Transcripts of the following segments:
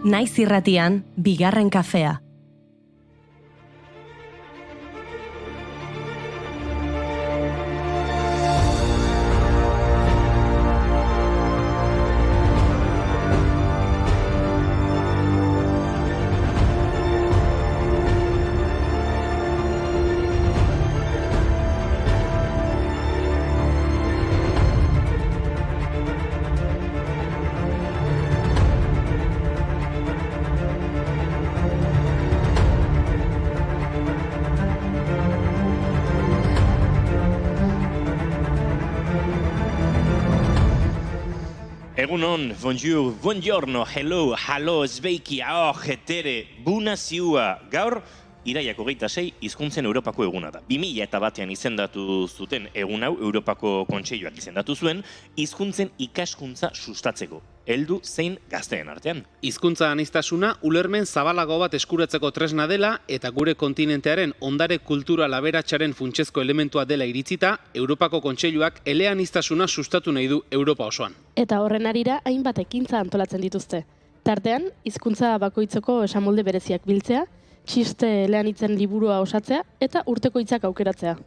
Naiz irratian, bigarren kafea. Egunon, bonjour, buongiorno, hello, halo, zbeiki, hetere, buna ziua. Gaur, iraiak 26 hizkuntzen Europako eguna da. 2001 izendatu zuten egun hau, Europako Kontseiluak izendatu zuen, hizkuntzen ikaskuntza sustatzeko, heldu zein gazteen artean. Hizkuntza aniztasuna ulermen zabalago bat eskuratzeko tresna dela eta gure kontinentearen ondare kultural aberatsaren funtsezko elementua dela iritzita, Europako Kontseiluak eleaniztasuna sustatu nahi du Europa osoan. Eta horren arira hainbat ekintza antolatzen dituzte. Tartean, hizkuntza bakoitzeko esamolde bereziak biltzea, txiste eleanitzen liburua osatzea eta urteko hitzak aukeratzea.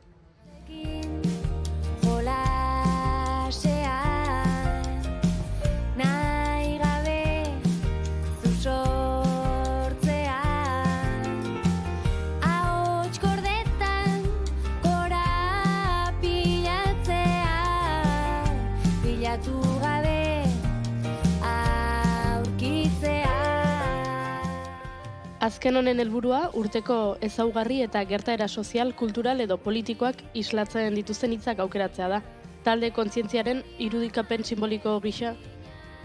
Azken honen helburua urteko ezaugarri eta gertaera sozial, kultural edo politikoak islatzen dituzten hitzak aukeratzea da. Talde kontzientziaren irudikapen simboliko gisa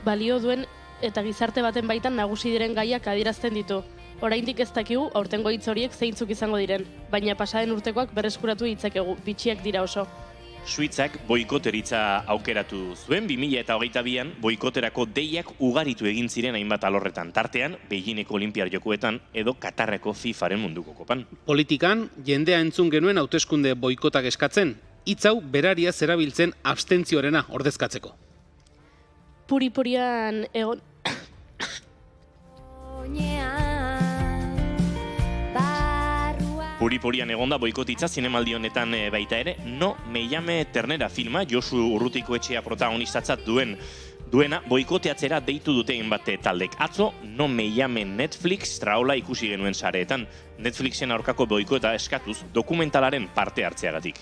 balio duen eta gizarte baten baitan nagusi diren gaiak adierazten ditu. Oraindik ez dakigu aurtengo hitz horiek zeintzuk izango diren, baina pasaden urtekoak berreskuratu ditzakegu, bitxiak dira oso. Suitzak boikoteritza aukeratu zuen, 2022an boikoterako deiak ugaritu egin ziren hainbat alorretan, tartean Beijingeko Olinpiar Jokoetan edo Katarreko FIFAren munduko kopan. Politikan, jendea entzun genuen hauteskunde boikotak eskatzen, hitz hau berariaz erabiltzen abstentziorena ordezkatzeko. Puri-purian egon... Puri-purian egonda boikotitza zinemaldi honetan baita ere, No me llame Ternera filma, Josu Urrutikoetxea protagonistatzat duena boikoteatzera deitu dute hainbat taldek. Atzo, No me llame Netflix traola ikusi genuen sareetan. Netflixen aurkako boikota eskatuz dokumentalaren parte hartzeagatik.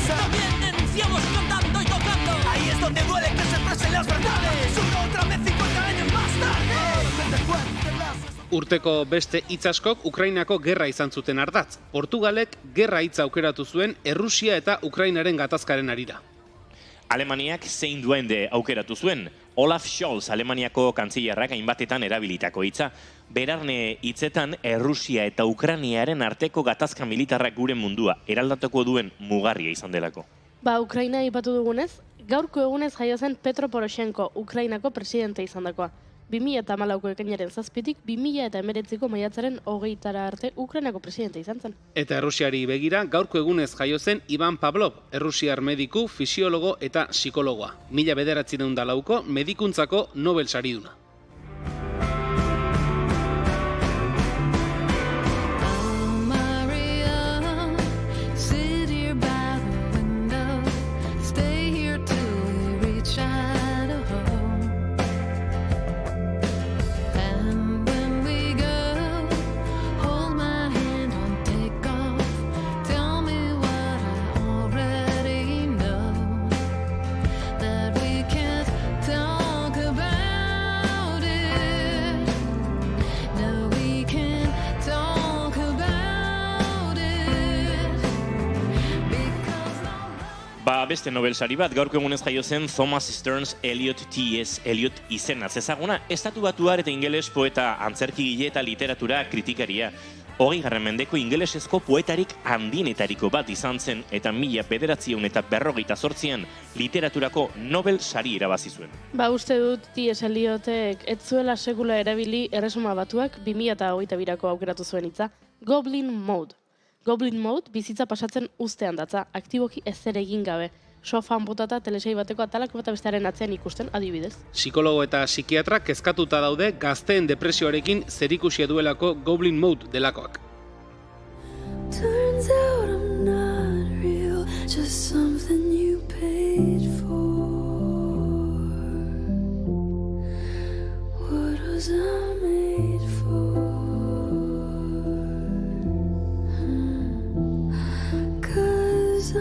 También denunciamos cantando y tocando. Ahí es donde duele que se expresen las verdades. Otra vez 50 años más tarde. Urteko beste hitz askok Ukrainako gerra izan zuten ardatz. Portugalek gerra hitza aukeratu zuen Errusia eta Ukrainaren gatazkaren harira. Alemaniak zein duende aukeratu zuen. Olaf Scholz, Alemaniako kantzilerrak hainbatetan erabilitako hitza. Berarne hitzetan Errusia eta Ukrainiaren arteko gatazka militarrak gure mundua eraldatuko duen mugarria izan delako. Ukraina aipatu dugunez, gaurko egunez jaio zen Petro Poroshenko, Ukrainako presidente izandakoa. 2014ko ekainaren 7tik 2019ko maiatzaren 20 arte Ukrainako presidente izan zen. Eta Errusiari begira, gaurko egunez jaio zen Ivan Pavlov, errusiar mediku, fisiologo eta psikologoa. 1904ko medikuntzako Nobel sariduna. beste Nobel sari bat, gaurko egunez jaio zen Thomas Stearns Eliot T.S. Eliot izenaz ezaguna, estatu batuar eta ingeles poeta, antzerkigile eta literatura kritikaria. 20. mendeko ingelesezko poetarik handienetariko bat izan zen eta 1948an literaturako Nobel sari irabazi zuen. Uste dut T.S. Eliotek ez zuela sekula erabili Erresuma Batuak 2022ko aukeratu zuen hitza, Goblin Mode. Goblin Mode bizitza pasatzen ustean datza, aktiboki ezer egin gabe. Sofan botata telesai bateko atalak bata bestearen atzean ikusten, adibidez. Psikologo eta psikiatrak kezkatuta daude gazteen depresioarekin zerikusia duelako Goblin Mode delakoak. Turns out I'm not real, just something you paid for. What was I made for? 'Cause I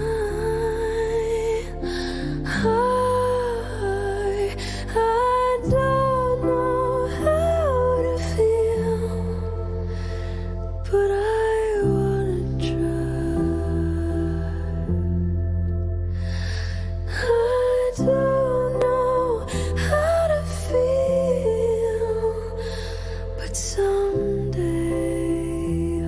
don't know how to feel, but I wanna try. I don't know how to feel, but someday I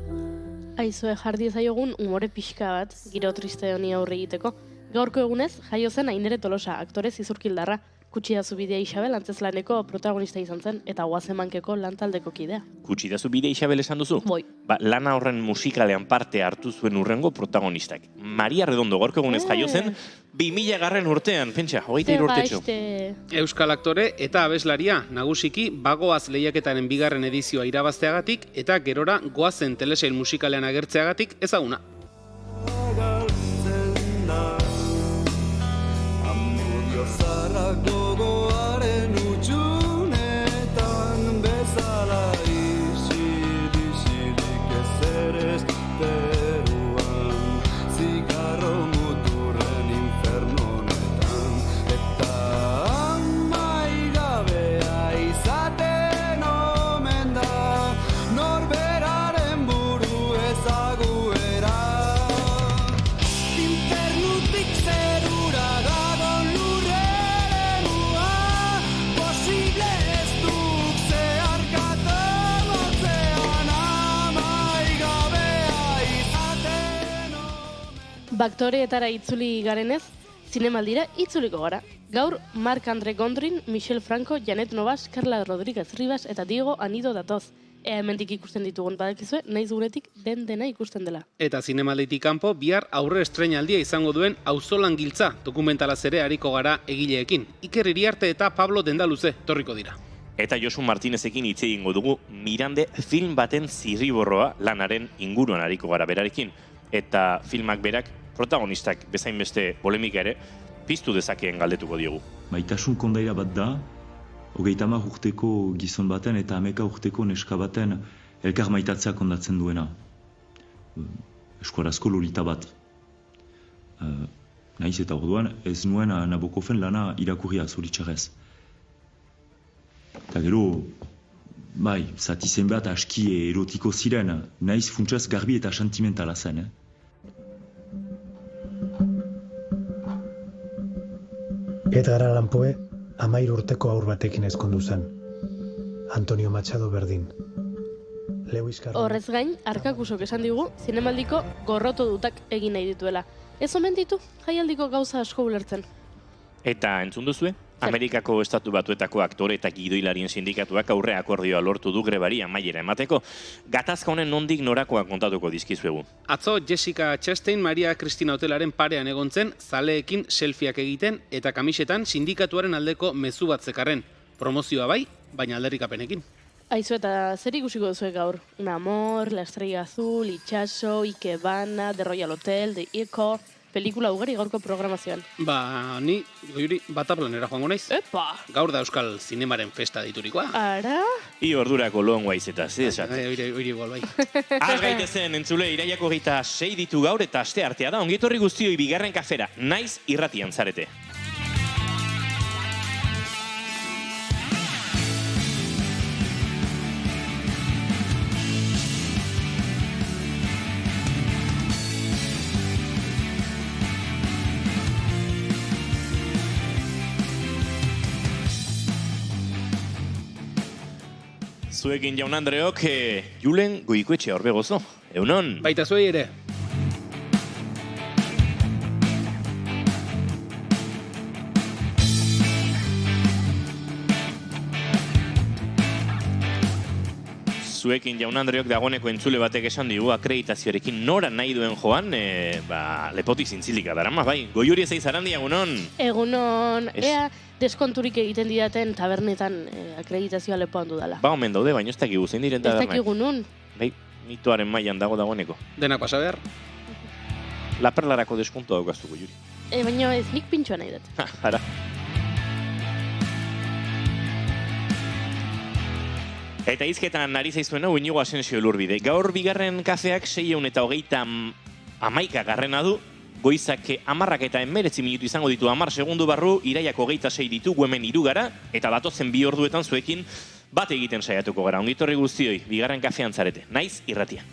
might. Aizue jardi ezaiogun umore pixka bat, giro triste honi aurre egiteko. Gaurko egunez, jaio zen Ainere Tolosa, aktore zizurkildarra. Kutsidazu bidea Isabel antzeslaneko protagonista izan zen, eta Oazemankeko lantaldeko kidea. Kutsidazu bidea Isabel esan duzu? Boi. Lana horren musikalean parte hartu zuen urrengo protagonistak. Maria Redondo gaurko egunez jaio zen, 2000 urtean, pentsa, 23 urtetxo. Euskal aktore eta abeslaria, nagusiki Bagoaz lehiaketaren 2. edizioa irabazteagatik eta gerora Goazen telesail musikalean agertzeagatik ezaguna. Gogoaren utxunetan bezala isirik ezerez teruan zigarro muturren infernonetan eta amaigabea izaten omen da norberaren buru ezaguera infernutik zerura dagon Baktoreetara itzuli garenez, zinemaldira itzuliko gara. Gaur, Marc-André Gondrin, Michel Franco, Janet Novas, Carla Rodríguez Rivas eta Diego Anido datoz. Hemendik ikusten ditugun badakizue, naiz guretik dena ikusten dela. Eta zinemalditik kanpo bihar aurre estreinaldia izango duen Auzolan Giltza dokumentalaz ere ariko gara egileekin. Iker Iriarte eta Pablo Dendaluze torriko dira. Eta Josu Martinezekin hitz egingo dugu Mirande film baten zirriborroa lanaren inguruan ariko gara berarekin. Eta filmak berak protagonistak bezain beste polemika ere piztu dezakeen galdetuko diogu. Maitasun kondaira bat da, 30 urteko gizon baten eta 11 urteko neska baten elkar maitatzea kondatzen duena. Eskuarazko lolita bat. Naiz eta orduan ez nuen Nabokoven lana irakurria zoritxarrez. Eta gero, zati zenbat aski erotiko ziren, naiz funtsaz garbi eta sentimentala zen. Edgar Allan Poe 13 urteko haur batekin ezkondu zen. Antonio Machado berdin. Lewis Carroll. Horrez gain, Arkakusok esan digu, zinemaldiko gorroto dutak egin nahi dituela. Ez omen ditu, jaialdiko gauza asko ulertzen. Eta entzun duzue? Amerikako Estatu Batuetako aktore eta gidoilarien sindikatuak aurre akordioa lortu du grebari amaiera emateko. Gatazka honen nondik norakoak kontatuko dizkizuegu. Atzo Jessica Chastain Maria Cristina Hotelaren parean egon zen, zaleekin selfieak egiten eta kamisetan sindikatuaren aldeko mezu bat zekarren. Promozioa bai, baina alderrikapenekin. Aizu eta zer ikusiko duzuek gaur? Un amor, La Estrella Azul, Itxaso, Ikebana, The Royal Hotel, The Echo... Pelikula ugari gaurko programazioan. Ni goiuri Bataplanera joango naiz. Epa! Gaur da Euskal Zinemaren festa diturikoa. Ara? Ordurako loan guaizetaz, esat. Oire igual bai. Az gaitezen, entzule, iraiako 26 ditu gaur eta aste artea da. Ongitorri guztioi bigarren kafera, naiz irratian zarete. Zuekin jaun Andreok, Julen Goikoetxea Orbegozo. Egunon. Baita zuei ere. Zuekin jaun Andreok dagoeneko entzule batek esan digu akreditazioarekin nora nahi duen joan, lepoti zintzilika darama, bai. Goiuri ezei Zarandi, egunon. Egunon, ea deskonturik egiten didaten tabernetan akreditazioa lepoan dudala. Ba, omen daude, baina ez dakigu zein diren Ez tabernak. dakigu nun. Bai, mitoaren mailan dagoeneko. Denak pasa behar. La Perlarako deskontu daukaztu, Goiuri. Baina ez nik pintxoa nahi dut. Ara. Eta izketan nari zaizuena Iñigo Asensio Elurbide. Gaur bigarren kafeak 611 garrena du, goizak 10 eta 19 minutu izango ditu 10 segundu barru, iraiak 26 ditu, hemen 3 gara, eta datozen 2 orduetan zuekin bat egiten saiatuko gara. Ongitorri guztioi, bigarren kafean zarete, naiz irratia.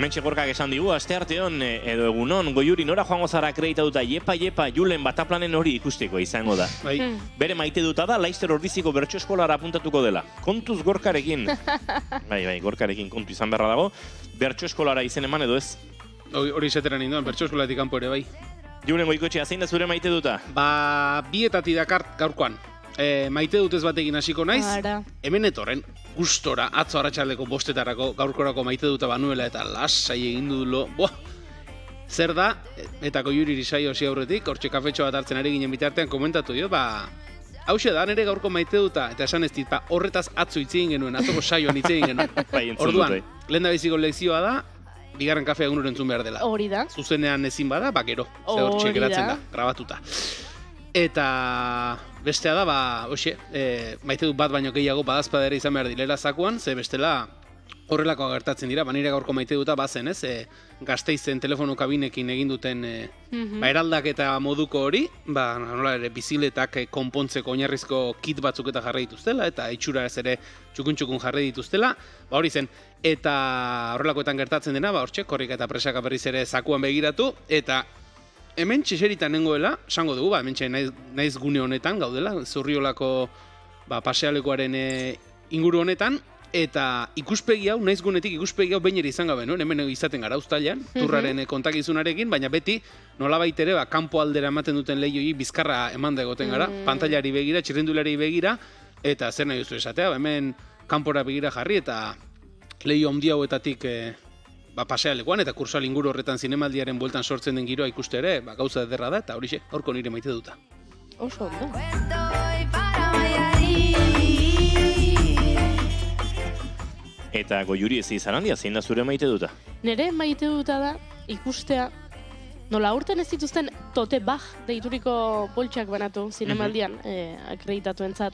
Hementxe Gorkak esan digu, astearteon edo egunon, Goiuri nora joango zara akreditatuta jepa, Julen bataplanen hori ikusteko izango da. Bai. Bere maite duta da, Laizter Ordiziko bertso eskolara apuntatuko dela. Kontuz Gorkarekin. Bai, Gorkarekin kontu izan beharra dago. Bertso eskolara izen eman edo ez? Hori zeteran indoan, bertso eskolatik kanpo ere bai. Julen Goikoetxea, zein da zure maite duta? Ba, bietati dakart gaurkoan. Maite dut ez batekin hasiko naiz. Hemen etorren, gustora, atzo arratsaldeko 5:00 gaurkorako maite duta banuela eta lasai egin dulo. Zer da, eta Goiuri saio hasi aurretik, hortxe kafetxo bat hartzen ari ginen bitartean komentatu dio, hauxe da, nire gaurko maite duta, eta esan ez dit, horretaz atzo hitz egin genuen, atzoko saioan hitz egin genuen. Orduan, lehen da biziko lekzioa da, bigarren kafea egunero entzun behar dela. Hori da. Zuzenean ezin bada, gero, ze hortxe geratzen da, grabatuta. Eta bestea da, maite dut bat baino gehiago badazpadera izan behar direla zakuan, ze bestela horrelako gertatzen dira, nire gaurko maite duta bazen, ez? Gasteizen telefono kabinekin egin duten eraldaketa moduko hori, nola ere biziletak konpontzeko oinarrizko kit batzuk eta jarri dituztela, eta itxura ez ere txukun jarri dituztela, hori zen. Eta horrelakoetan gertatzen dena, hortxe, korrika eta presaka berriz ere zakuan begiratu, eta hemen txeseritan nengoela, esango dugu, hemen naiz gune honetan gaudela, Zurriolako pasealekuaren inguru honetan, eta ikuspegi hau, naiz gunetik ikuspegi hau behin ere izan gabe, hemen izaten gara uztailan, turraren kontakizunarekin, baina beti nolabait ere kanpo aldera ematen duten lehioi bizkarra eman da egoten gara, pantailari begira, txirrindulari begira, eta zer nahi duzu esatea, hemen kanpora begira jarri, eta lehio handi hauetatik pasealekuan eta kursal inguru horretan zinemaldiaren bueltan sortzen den giroa ikuste ere, gauza ederra da, eta horixe, horko nire maite duta. Oso ondo. Eta Goiuri ez Zarandia, zein da zure maite duta? Nere maite duta da ikustea, nola urten ez dituzten tote bag deituriko poltsak banatu zinemaldian akreditatuentzat,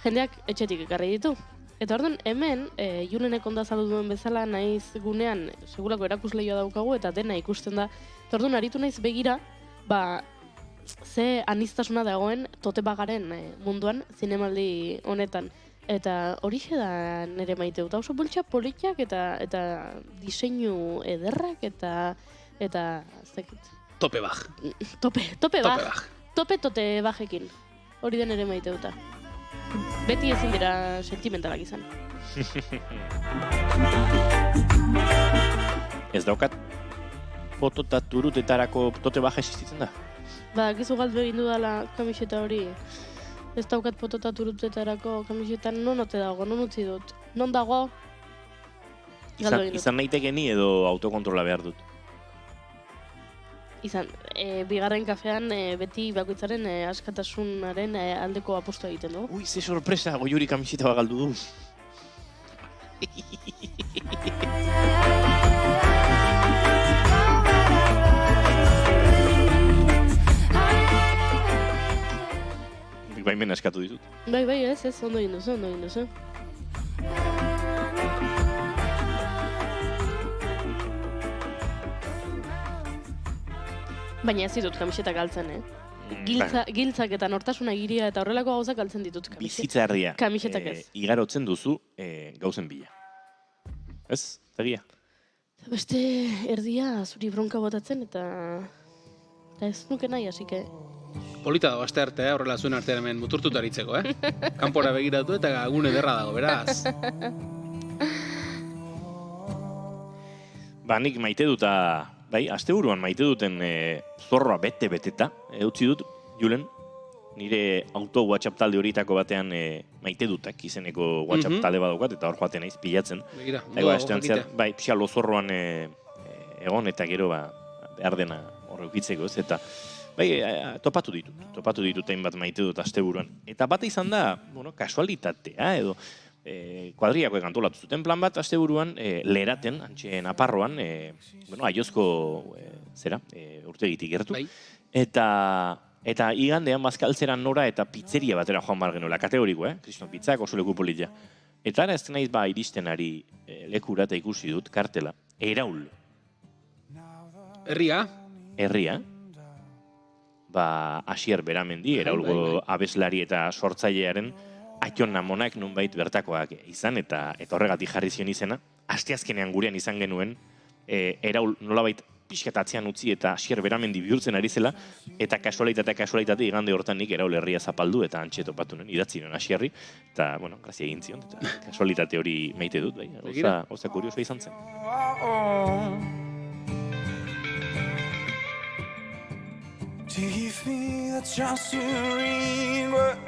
jendeak etxetik ekarri ditu. Eta orduan, hemen, Julenek ondo azaldu duen bezala, naiz gunean, segurako erakusleioa daukagu, eta dena ikusten da. Eta orduan, aritu naiz begira, ze aniztasuna dagoen tote bagaren munduan, zinemaldi honetan. Eta horixe da nire maite dut. Oso boltsa politiak eta diseinu ederrak eta tope bag. Tope bag. Tope bagekin. Hori da nire maite duta. Beti ezin dira sentimentalak izan. Ez daukat foto eta turutetarako tote baja existitzen da? Gizu galdu egin dudala kamiseta hori Ez daukat potota turutetarako kamisetan, non ote dago, non utzi dut. Non dago? Galdu egin dut. Izan naiteke ni edo autokontrola behar dut. Izan, bigarren kafean beti bakoitzaren askatasunaren aldeko apostoa egiten dugu. Ui, ze sorpresa, Goiuri kamiseta bat galdu du. Baimen askatu ditut. Bai, ez, ondo egin duzu. Baina ez ditut kamiseta galtzen, Giltzak eta nortasuna egiria eta horrelako gauzak galtzen ditut kamiseta. Bizitza erdia. Kamisetak ez. Igarotzen duzu gauzen bila. Ez? Egia. Beste erdia zuri bronka botatzen eta ez nuke nahi, hasike. Polita dago aste arte, horrela zuen artean hemen muturtuta aritzeko, Kanpora begiratu eta gune ederra dago, beraz. Ba, nik maite duta, bai, asteburuan maite duten zorroa bete-beteta, utzi dut, Julen, nire auto WhatsApp talde horietako batean maite dutak izeneko WhatsApp talde badokat, eta hor joaten naiz pilatzen. Begira, bai, pixa lozorroan egon eta gero behar dena horreukitzeko, ez, eta bai, topatu ditut hainbat maite dut asteburuan. Eta bat izan da, kasualitatea edo kuadriakoek antolatu zuten plan bat asteburuan Leraten, antxe Naparroan, Aiozko urtegitik gertu. Bai. Eta igandean bazkaltzeran nora eta pizzeria batera joan bar genuela, kategoriko, Kriston pizzak oso leku politia. Eta ara ez naiz iristen ari lekura eta ikusi dut kartela. Eraul. Herria. Asier Beramendi, Eraulgo abeslari eta sortzailearen Aiton Namonak nunbait bertakoak izan eta horregatik jarri zion izena. Asteazkenean gurean izan genuen Eraul nolabait pixkat atzean utzi eta Asier Beramendi bihurtzen ari zela eta kasualitate igande hortan nik Eraul herria zapaldu eta antxe topatu nuen, idatzi nuen Asierri eta, grazia egin zion, eta kasualitate hori maite dut, gauza kurioso izan zen. Give me the chance to read words.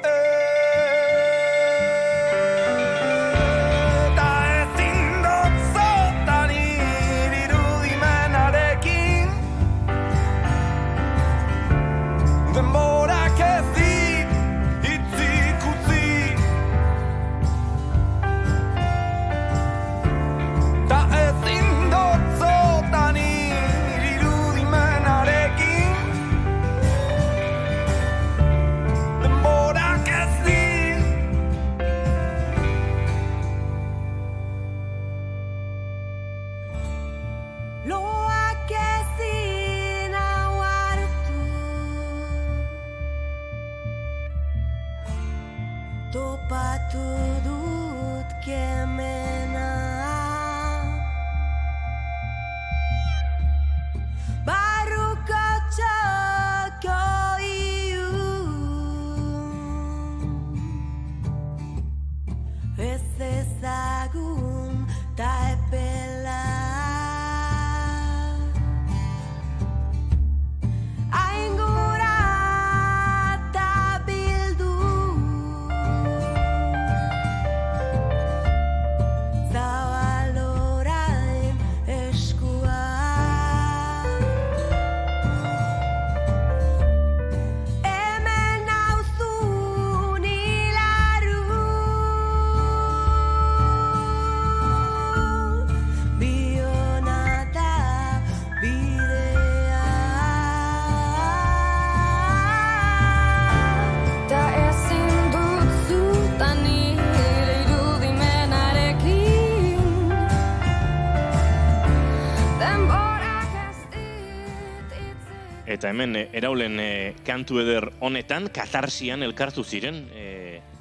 Eta hemen Eraulen kantu eder honetan katarsian elkartu ziren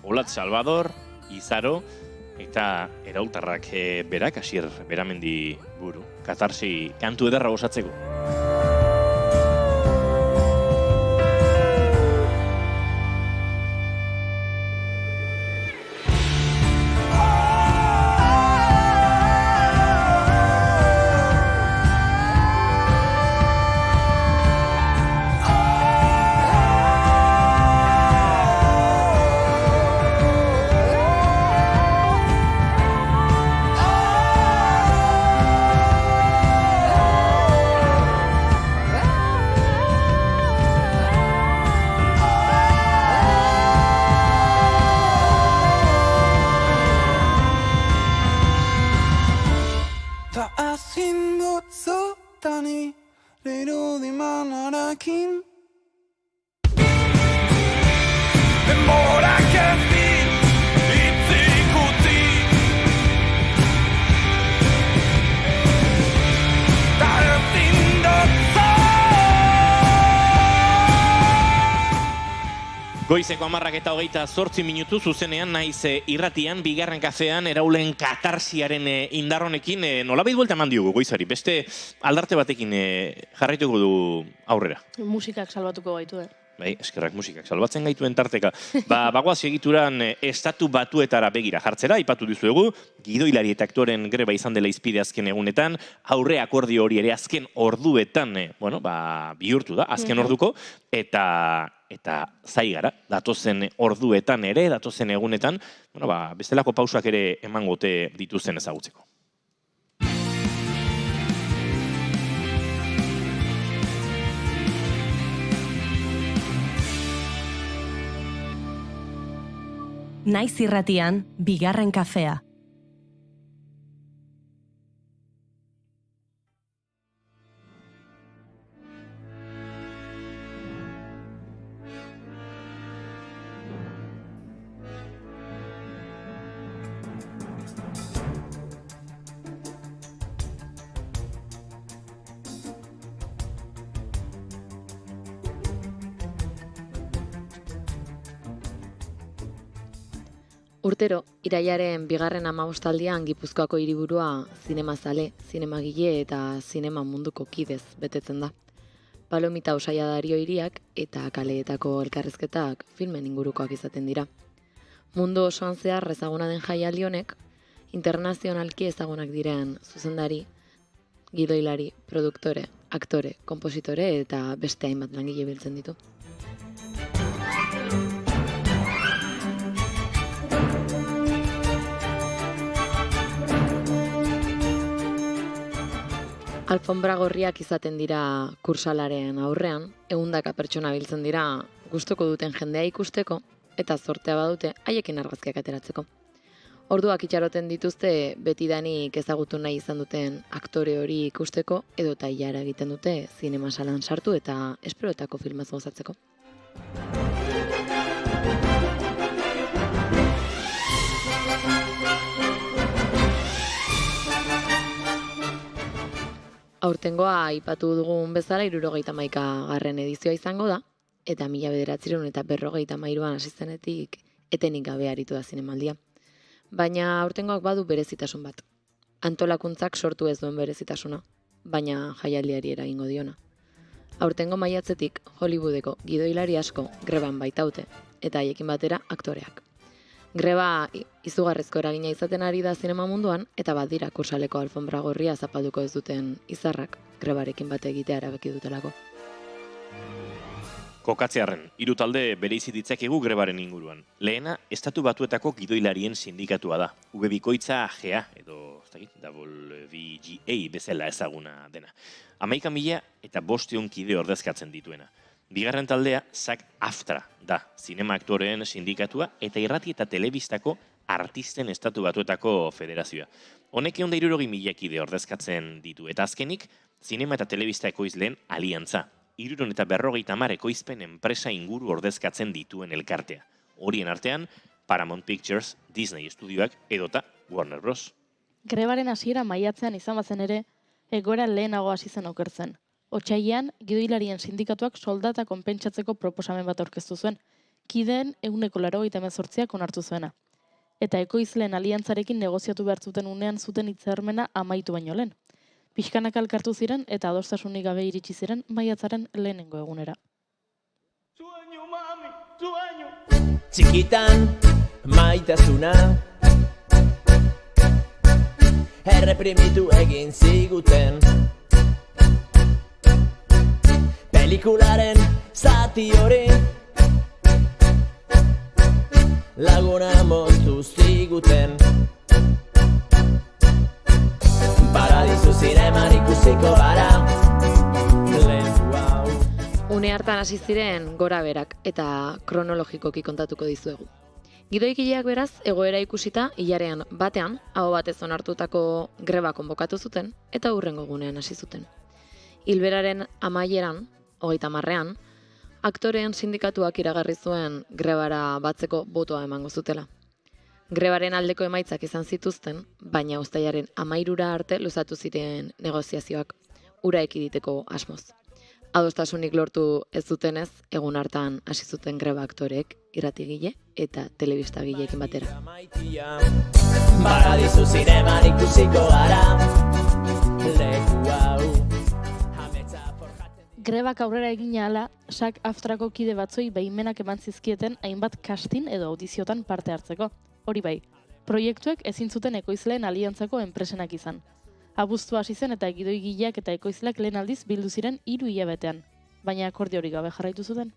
Olat Salvador, Izaro eta Eraultarrak berak, Asier Beramendi buru. Katarsi kantu ederra osatzeko. jakin. Denborak ez dit hitzik utzi, ta ezin dotza. Goizeko 10:08 minutu zuzenean naiz irratian, bigarren kafean, eraulen katarsiaren indarronekin nolabait buelta eman diogu goizari. Beste aldarte batekin jarraituko du aurrera. Musikak salbatuko gaitu, Bai, eskerrak musikak salbatzen gaituen tarteka. Bagoaz egituran estatu batuetara begira jartzera, aipatu dizuegu, gidoilari eta aktoren greba izan dela izpide azken egunetan, aurre akordio hori ere azken orduetan, bihurtu da, azken orduko, eta zai gara, datozen orduetan ere, datozen egunetan, bestelako pausak ere emangote dituzten ezagutzeko. Naiz irratian, bigarren kafea. Urtero, irailaren bigarren 15aldian Gipuzkoako hiriburua zinemazale, zinemagile eta zinema munduko kidez betetzen da. Palomita Osaia Dario hiriak eta kaleetako elkarrizketak filmen ingurukoak izaten dira. Mundu osoan zehar ezaguna den jaialdi honek, internazionalki ezagunak diren zuzendari, gidoilari, produktore, aktore, konpositore eta beste hainbat langile biltzen ditu. Alfombra gorriak izaten dira kursalaren aurrean, 100 pertsona biltzen dira gustoko duten jendea ikusteko eta zortea badute haiekin argazkiak ateratzeko. Orduak itxaroten dituzte betidanik ezagutu nahi izan duten aktore hori ikusteko edo tailara egiten dute zinemasalan sartu eta esperoetako filmaz gozatzeko. Aurtengoa aipatu dugun bezala 71. edizioa izango da, eta 1953an hasi zenetik etenik gabe aritu da zinemaldia. Baina aurtengoak badu berezitasun bat. Antolakuntzak sortu ez duen berezitasuna, baina jaialdiari eragingo diona. Aurtengo maiatzetik Hollywoodeko gidoilari asko greban baitaute, eta haiekin batera aktoreak. Greba izugarrizko eragina izaten ari da zinema munduan, eta badira kursaleko alfombra gorria zapalduko ez duten izarrak grebarekin bate egitea erabaki dutelako. Kokatzearren, 3 talde bereizi ditzakegu grebaren inguruan. Lehena, Estatu Batuetako gidoilarien sindikatua da. Bikoitza GA edo WGA bezala ezaguna dena. 11.000 eta 500 kide ordezkatzen dituena. Bigarren taldea, SAG-AFTRA da, zinema aktoreen sindikatua eta irrati eta telebistako artisten Estatu Batuetako federazioa. Honek 160.000 kide ordezkatzen ditu, eta azkenik, zinema eta telebista ekoizleen aliantza. 350 ekoizpen enpresa inguru ordezkatzen dituen elkartea. Horien artean, Paramount Pictures, Disney Studioak edota Warner Bros. Grebaren hasiera maiatzean izan bazen ere, egoera lehenago hasi zen okertzen. Otsailean, gidoilarien sindikatuak soldata konpentsatzeko proposamen bat aurkeztu zuen, kideen 188 onartu zuena. Eta ekoizleen aliantzarekin negoziatu behar zuten unean zuten hitzarmena amaitu baino lehen. Pixkanak elkartu ziren eta adostasunik gabe iritsi ziren maiatzaren lehenengo egunera. Sueño, mami, sueño. Txikitan, maitasuna erreprimitu egin ziguten. Pelikularen zati hori laguna moztu ziguten. Paradisu zineman ikusiko gara. Une hartan hasi ziren gora berak eta kronologikoki kontatuko dizuegu. Gidoikileak beraz, egoera ikusita, hilarean batean, aho batez onartutako greba konbokatu zuten eta hurrengo egunean hasi zuten. Hilberaren amaieran, 2030ean, aktoreen sindikatuak iragarri zuen grebara batzeko botoa emango zutela. Grebaren aldeko emaitzak izan zituzten, baina uztailaren 13 arte luzatu ziren negoziazioak ura ekiditeko asmoz. Adostasunik lortu ez zutenez, egun hartan hasi zuten greba aktorek, irratigile eta telebistagileekin batera. Paradisu zineman ikusiko gara leku hau. Grebak aurrera egin ahala, SAG-AFTRako kide batzoi behimenak eman zizkieten hainbat casting edo audiziotan parte hartzeko. Hori bai, proiektuek ezin zuten ekoizleen aliantzako enpresenak izan. Abuztua hasi zen eta gidoigileak eta ekoizleak lehen aldiz bildu ziren 3 hilabetean, baina akordiorik gabe jarraitu zuten.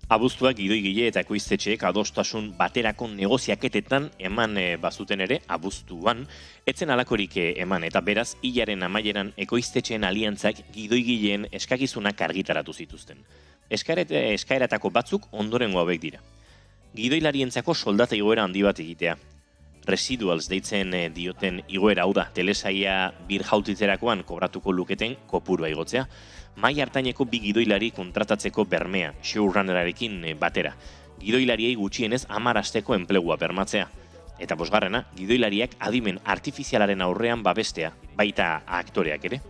Abuztuak gidoigile eta ekoiztetxeek adostasun baterako negoziaketetan eman bazuten ere, abuztuan, etzen halakorik eman eta beraz, hilaren amaieran ekoiztetxeen aliantzak gidoigileen eskakizunak argitaratu zituzten. Eskaeratako batzuk ondorengo hauek dira. Gidoilarientzako soldata igoera handi bat egitea. Residuals deitzen dioten igoera, hau da, telesaia bir jautitzerakoan kobratuko luketen kopurua igotzea. Mai hartaineko 2 gidoilari kontratatzeko bermea, showrunnerarekin batera. Gidoilariei gutxienez 10 asteko enplegua bermatzea. Eta 5. Gidoilariak adimen artifizialaren aurrean babestea, baita aktoreak ere.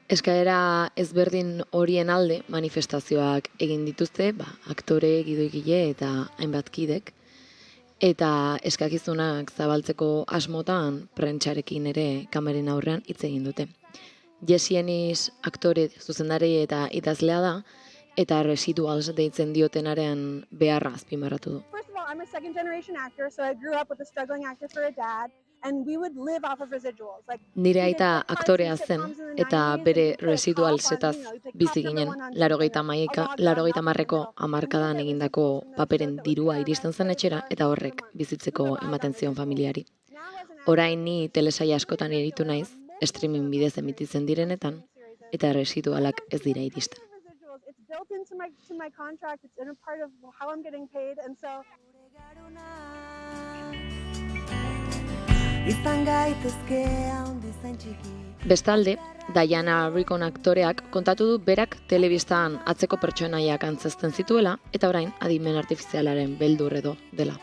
Eskaera ezberdin horien alde manifestazioak egin dituzte, aktore, gidoigile eta hainbat kidek, eta eskakizunak zabaltzeko asmotan prentsarekin ere kamerin aurrean hitz egin dute. Jesse Ennis aktore, zuzendari eta idazlea da, eta Residuals deitzen diotenaren beharra azpimarratu du. First of all, I'm a second generation actor, so I grew up with a struggling actor for a dad. And we would live off of residuals. Nire aita aktorea zen, eta bere residualsetaz bizi ginen, 80ko hamarkadan egindako paperen dirua iristen zen etxera, eta horrek bizitzeko ematen zion familiari. Orain ni telesaia askotan eritu naiz, streaming bidez emititzen direnetan, eta residualak ez dira iristen. Bestalde, Diana Ricon aktoreak kontatu du berak telebistan atzeko pertsonaiak antzezten zituela eta orain adimen artifizialaren beldur edo dela.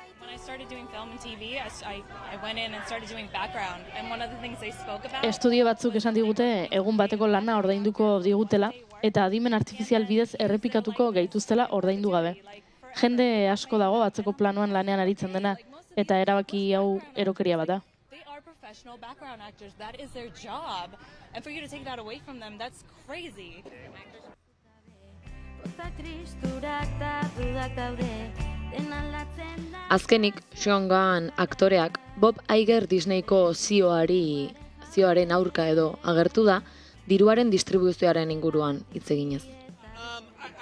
Estudio batzuk esan digute egun bateko lana ordainduko digutela eta adimen artifizial bidez errepikatuko gaituztela ordaindu gabe. Jende asko dago atzeko planoan lanean aritzen dena eta erabaki hau erokeria bat da. Professional background actors, that is their job, and for you to take that away from them, that's crazy. Azkenik, Sean Gunn aktoreak Bob Iger Disneyko zioaren aurka edo agertu da, diruaren distribuzioaren inguruan hitz eginez.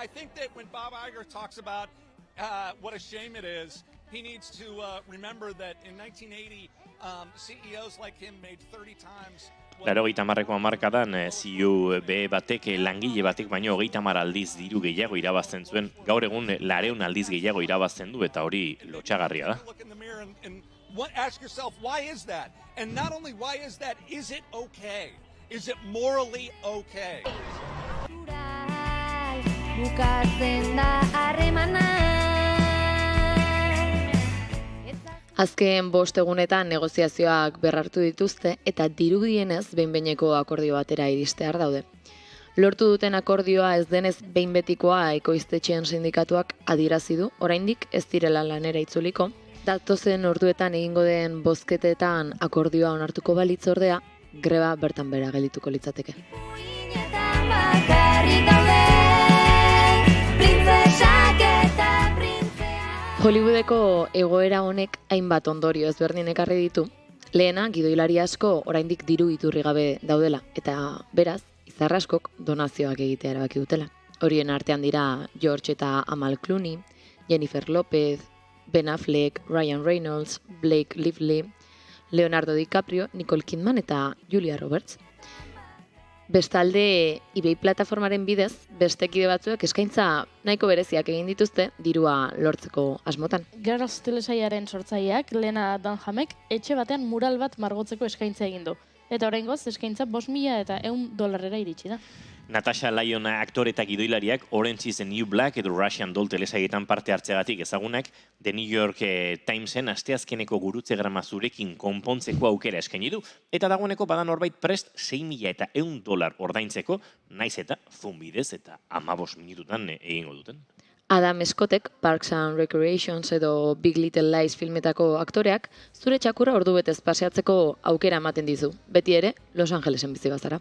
I think that when Bob Iger talks about what a shame it is, he needs to remember that in 1980 CEOs like him made 30 times. 80ko hamarkadan CEO batek langile batek baino 30 aldiz diru gehiago irabazten zuen. Gaur egun 200 aldiz gehiago irabazten du eta hori lotsagarria da. Ask yourself, why is that? And not only why is that, is it okay? Is it morally okay? Bukatzen da harremana. Azken 5 egunetan negoziazioak berrartu dituzte eta dirudienez behin-behineko akordio batera iristear daude. Lortu duten akordioa ez denez behin betikoa ekoiztetxeen sindikatuak adierazi du, oraindik ez direla lanera itzuliko. Datozen orduetan egingo den bozketetan akordioa onartuko balitz ordea, greba bertan bera geldituko litzateke. Hollywoodeko egoera honek hainbat ondorio ezberdin ekarri ditu. Lehena, gidoilari asko oraindik diru iturri gabe daudela, eta beraz, izar askok donazioak egitea erabaki dutela. Horien artean dira George eta Amal Clooney, Jennifer Lopez, Ben Affleck, Ryan Reynolds, Blake Lively, Leonardo DiCaprio, Nicole Kidman eta Julia Roberts. Bestalde, eBay plataformaren bidez, beste kide batzuek eskaintza nahiko bereziak egin dituzte dirua lortzeko asmotan. Girls telesaiaren sortzaileak, Lena Dunhamek, etxe batean mural bat margotzeko eskaintza egin du. Eta oraingoz eskaintza $5,100 iritsi da. Natasha Lyon aktore eta gidoilariak Orange is the New Black edo Russian Doll telesaietan parte hartzeagatik ezagunak The New York Timesen asteazkeneko gurutze grama zurekin konpontzeko aukera eskaini du. Eta dagoeneko bada norbait prest $6,100 ordaintzeko, naiz eta funbidez eta 15 minututan egingo duten. Adam Scottek, Parks and Recreations edo Big Little Lies filmetako aktoreak, zure txakurra ordubetez paseatzeko aukera ematen dizu. Beti ere, Los Angelesen bizi bazara.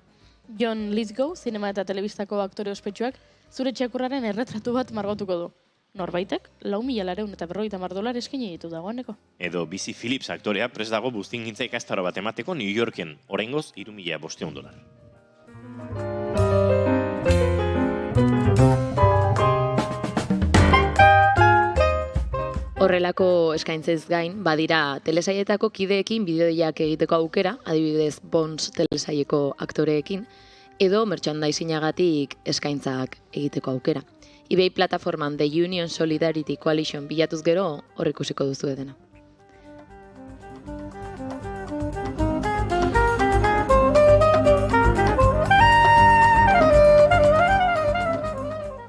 John Lithgow, zinema eta telebistako aktore ospetsuak, zure txakurraren erretratu bat margotuko du. Norbaitek, $4,950 eskaini ditu dagoeneko. Edo Busy Phillips aktorea prest dago buztingintza ikastaro bat emateko New Yorken, oraingoz $3,500. Horrelako eskaintzez gain, badira telesaietako kideekin bideoiak egiteko aukera, adibidez Bones telesaieko aktoreekin, edo merchandisingagatik eskaintzak egiteko aukera. eBay plataforman The Union Solidarity Coalition bilatuz gero hor ikusiko duzu dena.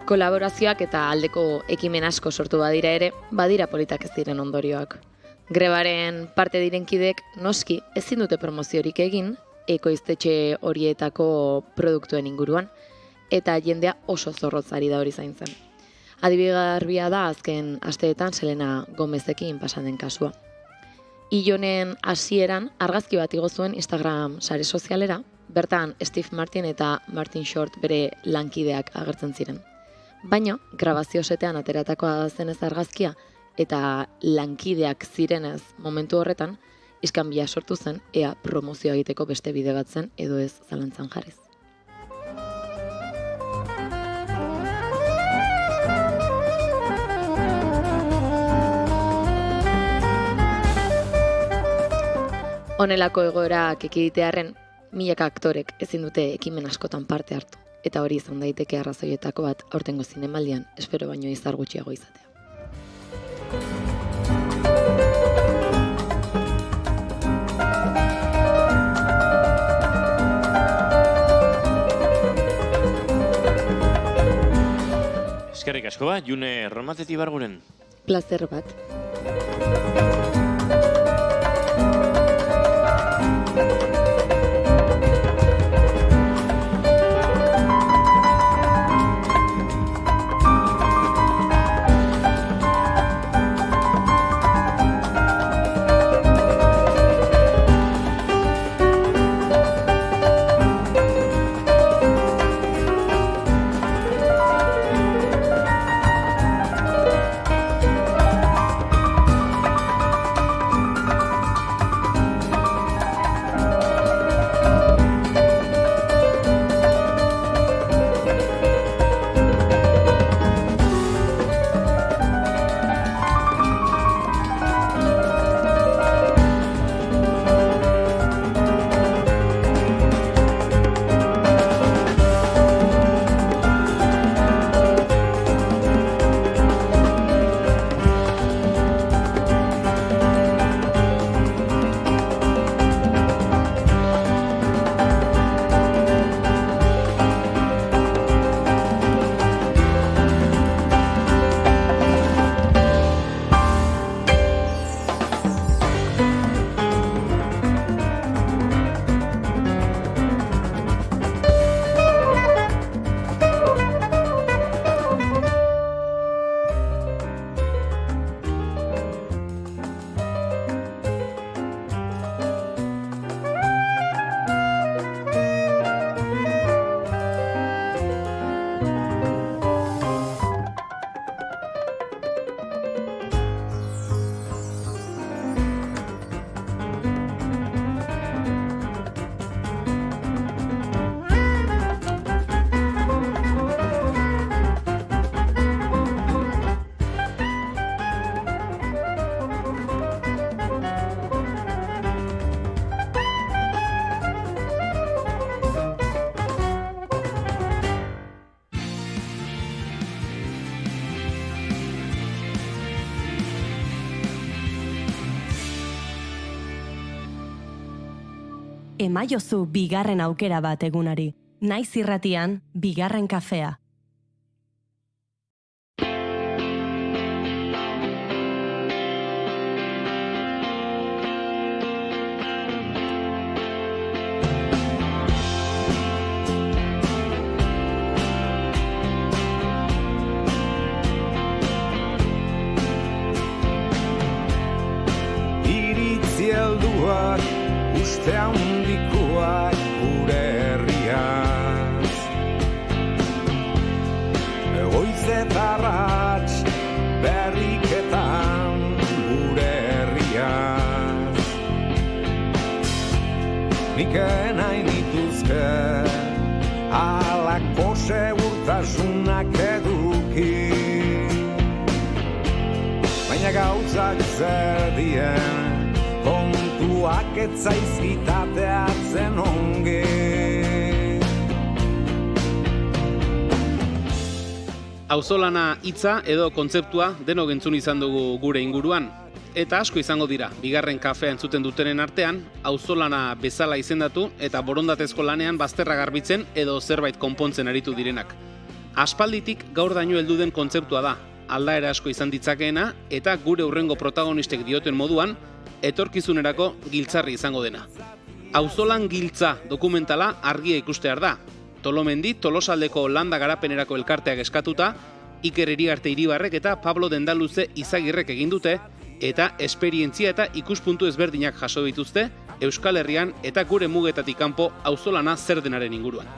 Kolaborazioak eta aldeko ekimen asko sortu badira ere, badira politak ez diren ondorioak. Grebaren parte diren kidek noski ezin dute promoziorik egin ekoiztetxe horietako produktuen inguruan, eta jendea oso zorrotzari da hori zaintzen. Adibidea da azken asteetan Selena Gomezekin pasan den kasua. Ilonen hasieran argazki bat igo zuen Instagram sare sozialera, bertan Steve Martin eta Martin Short bere lankideak agertzen ziren. Baina, grabazio setean ateratakoa zenez argazkia eta lankideak zirenez momentu horretan, iskanbila sortu zen ea promozioa egiteko beste bide bat zen edo ez zalantzan jarriz. Honelako egoerak ekiditearren, milaka aktorek ezin dute ekimen askotan parte hartu. Eta hori izan daiteke arrazoietako bat aurtengo zinemaldian, espero baino izar gutxiago izatea. Eskerrik asko ba, June Romateti Barguren. Plazer bat. Emaiozu bigarren aukera bat egunari. Naiz irratian, bigarren kafea. Helduak, uste handikoak gure herriaz. Goiz eta arrats berriketan gure herriaz. Nik nahi nituzke halako segurtasunak eduki, baina gauzak zer dien kontuak etzaizkitateatzen onge. Auzolana hitza edo kontzeptua denok entzun izan dugu gure inguruan. Eta asko izango dira, bigarren kafea entzuten dutenen artean, auzolana bezala izendatu eta borondatezko lanean bazterra garbitzen edo zerbait konpontzen aritu direnak. Aspalditik gaur daño heldu den kontzeptua da, aldaera asko izan ditzakeena eta gure hurrengo protagonistek dioten moduan, etorkizunerako giltzarri izango dena. Auzolan giltza dokumentala argia ikustear da. Tolomendi, Tolosaldeko landa garapenerako elkarteak eskatuta, Iker Iriarte Iribarrek eta Pablo Dendaluze Izagirrek egin dute, eta esperientzia eta ikuspuntu ezberdinak jaso dituzte Euskal Herrian eta gure mugetatik kanpo auzolana zer denaren inguruan.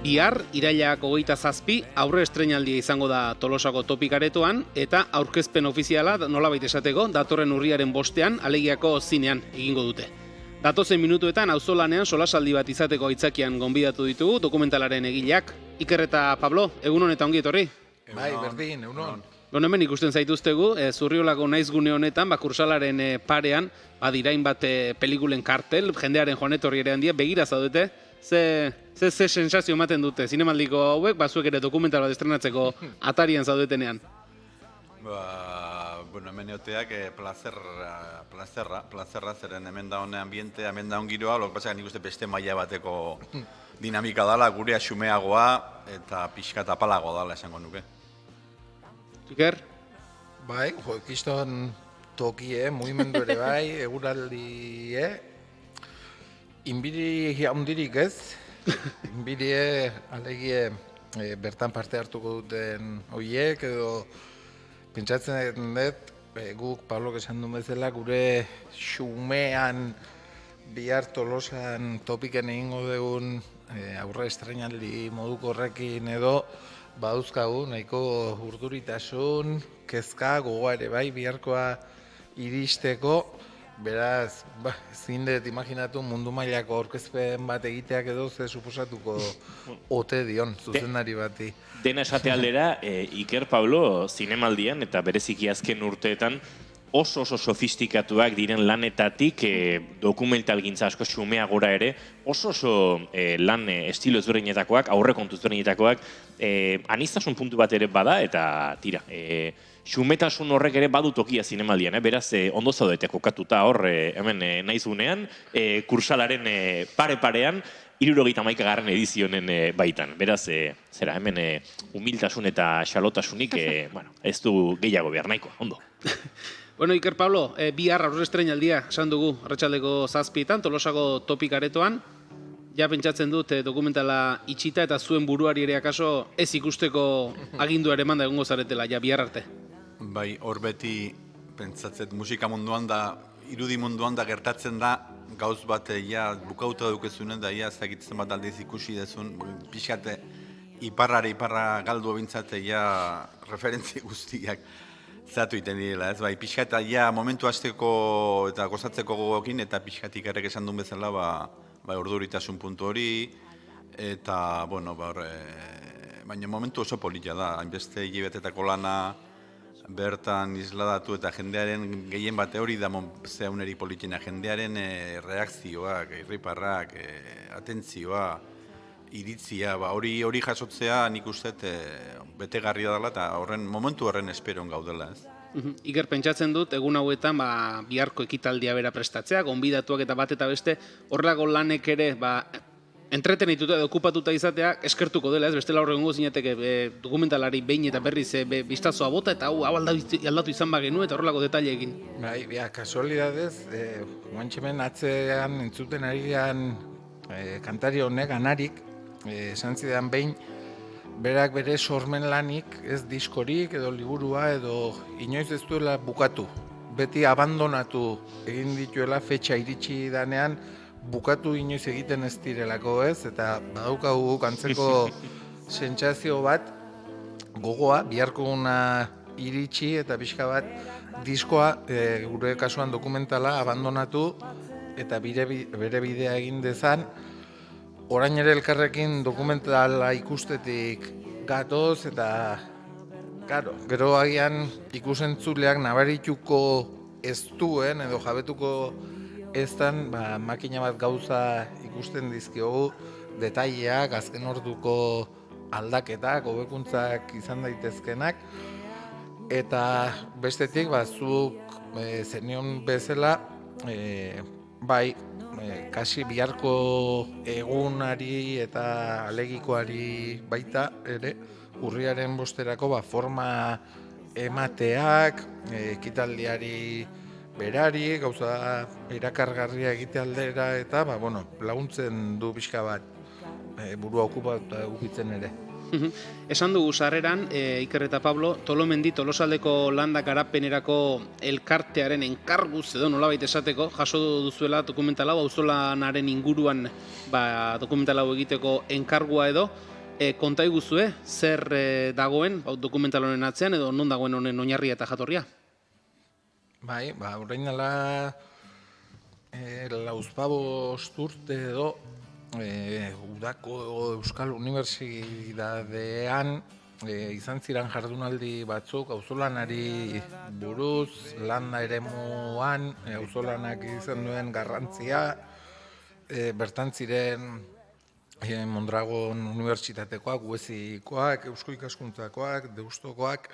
Bihar, irailak 27, aurre estreinaldia izango da Tolosako Topikaretoan, eta aurkezpen ofiziala, nolabait esateko, datorren urriaren 5ean, Alegiako zinean egingo dute. Datozen minutuetan auzolanean solasaldi bat izateko aitzakian gonbidatu ditugu dokumentalaren egileak. Iker eta Pablo, egunon eta ongi etorri? Bai, berdin, egunon. Bueno, hemen ikusten zaituztegu, Zurriolako naizgune honetan, kursalaren parean, badirain bat pelikulen kartel, jendearen joan etorri ere handia, begira zaudete, ze sensazio ematen dute, zinemaldiko hauek, zuek ere dokumental bat estrenatzeko atarian zaudetenean. Bueno, hemen eoteak plazerra, zeren hemen da hone ambiente, hemen da ongiroa, loko pasak nik uste beste maila bateko dinamika dala, gure asumeagoa eta pixka tapalago dala esango nuke. Iker? Bai, Kiston tokie, mugimendu ere bai, eguraldie, inbiri handirik ez, inbirie alegie bertan parte hartuko duten hoiek edo pentsatzen dut, guk Pablok esan duen bezala gure xumean bihar Tolosan topiken egingo dugun aurre estreinaldi moduko horrekin edo baduzkagu nahiko urduritasun, kezka, gogoa ere bai biharkoa iristeko. Beraz, ezin dut imaginatu mundu mailako aurkezpen bat egiteak edo ze suposatuko ote dion zuzendari bati. Dena esate aldera, Iker Pablo zinemaldian eta bereziki azken urteetan oso sofistikatuak diren lanetatik dokumentalgintza asko xumeagora ere, oso lan estilo ezberdinetakoak, aurrekontu ezberdinetakoak, aniztasun puntu bat ere bada eta tira, xumetasun horrek ere badu tokia zinemaldian, beraz ondo zaudete kokatuta hor hemen naizunean, kursalaren pare-parean, 71. edizionen baitan. Beraz, zera, hemen humiltasun eta xalotasunik, ez du gehiago behar nahiko, ondo. Bueno, Iker Pablo, bihar aurre estreinaldia esan dugu arratsaldeko 7etan, Tolosako Topikaretoan. Ja pentsatzen dut dokumentala itxita eta zuen buruari ere akaso ez ikusteko aginduare emanda egongo zaretela, ja bihar arte. Bai, hor beti pentsatzen musika munduan da, irudi munduan da gertatzen da, gauz bat bukauta dukezunen da, zagitzen bat aldiz ikusi dezun, pixkate iparra galdu bintzate referentzi guztiak zatu iten direla, ez bai, pixkata momentu hasteko eta gozatzeko gogokin eta pixkatik errek esan duen bezala, urduritasun puntu hori, eta, bueno, baina momentu oso polita da, hainbeste hilebetetako lana, bertan isladatu eta jendearen gehien bate hori da zeuneri politena, jendearen reakzioak, irriparrak, atentzioa, iritzia, hori jasotzea nik uste betegarria dela eta momentu horren esperon gaudela, ez? Iker, pentsatzen dut, egun hauetan biharko ekitaldia bera prestatzea, gonbidatuak eta bat eta beste, horrelako lanek ere entretenituta edo okupatuta izatea eskertuko dela, ez? Bestela horre gongo zinateke dokumentalari behin eta berriz biztazoa bota eta hau aldatu izan bagenu eta horrelako detaileekin. Bai, kasualidadez, guantxemen atzean entzuten arian kantari honek, Anarik, esan zidan behin, berak bere sormen lanik, ez diskorik edo liburua edo inoiz ez duela bukatu. Beti abandonatu egin dituela fetxa iritsi danean, bukatu inoiz egiten ez direlako, ez? Eta badaukagu antzeko sentsazio bat, gogoa, biharko guna iritsi eta pixka bat diskoa, gure kasuan dokumentala, abandonatu eta bere bidea egin dezan. Orain ere elkarrekin dokumentala ikustetik gatoz eta gero agian ikusentzuleak nabarituko ez duen edo jabetuko eztan makina bat gauza ikusten dizkiogu, detaileak, azken orduko aldaketak, hobekuntzak izan daitezkenak, eta bestetik zuk zenion bezala, kasi biharko egunari eta alegikoari baita ere, urriaren bosterako forma emateak, ekitaldiari berari, gauza erakargarria egite aldera eta laguntzen du pixka bat burua okupatuta ukitzen ere. Esan dugu sarreran, Iker eta Pablo, Tolomendi Tolosaldeko landa garapenerako elkartearen enkarguz edo nolabait esateko, jaso duzuela dokumentala auzolanaren inguruan dokumentala egiteko enkargua edo, konta iguzue, zer dagoen dokumental honen atzean edo non dagoen honen oinarria eta jatorria? Bai, orain dela lauzpabost urte edo udako Euskal Unibertsitatean izan ziren jardunaldi batzuk auzolanari buruz, landa eremuan, auzolanak izan duen garrantzia, bertan ziren Mondragon Unibertsitatekoak, Uezikoak, Eusko Ikaskuntzakoak, Deustokoak,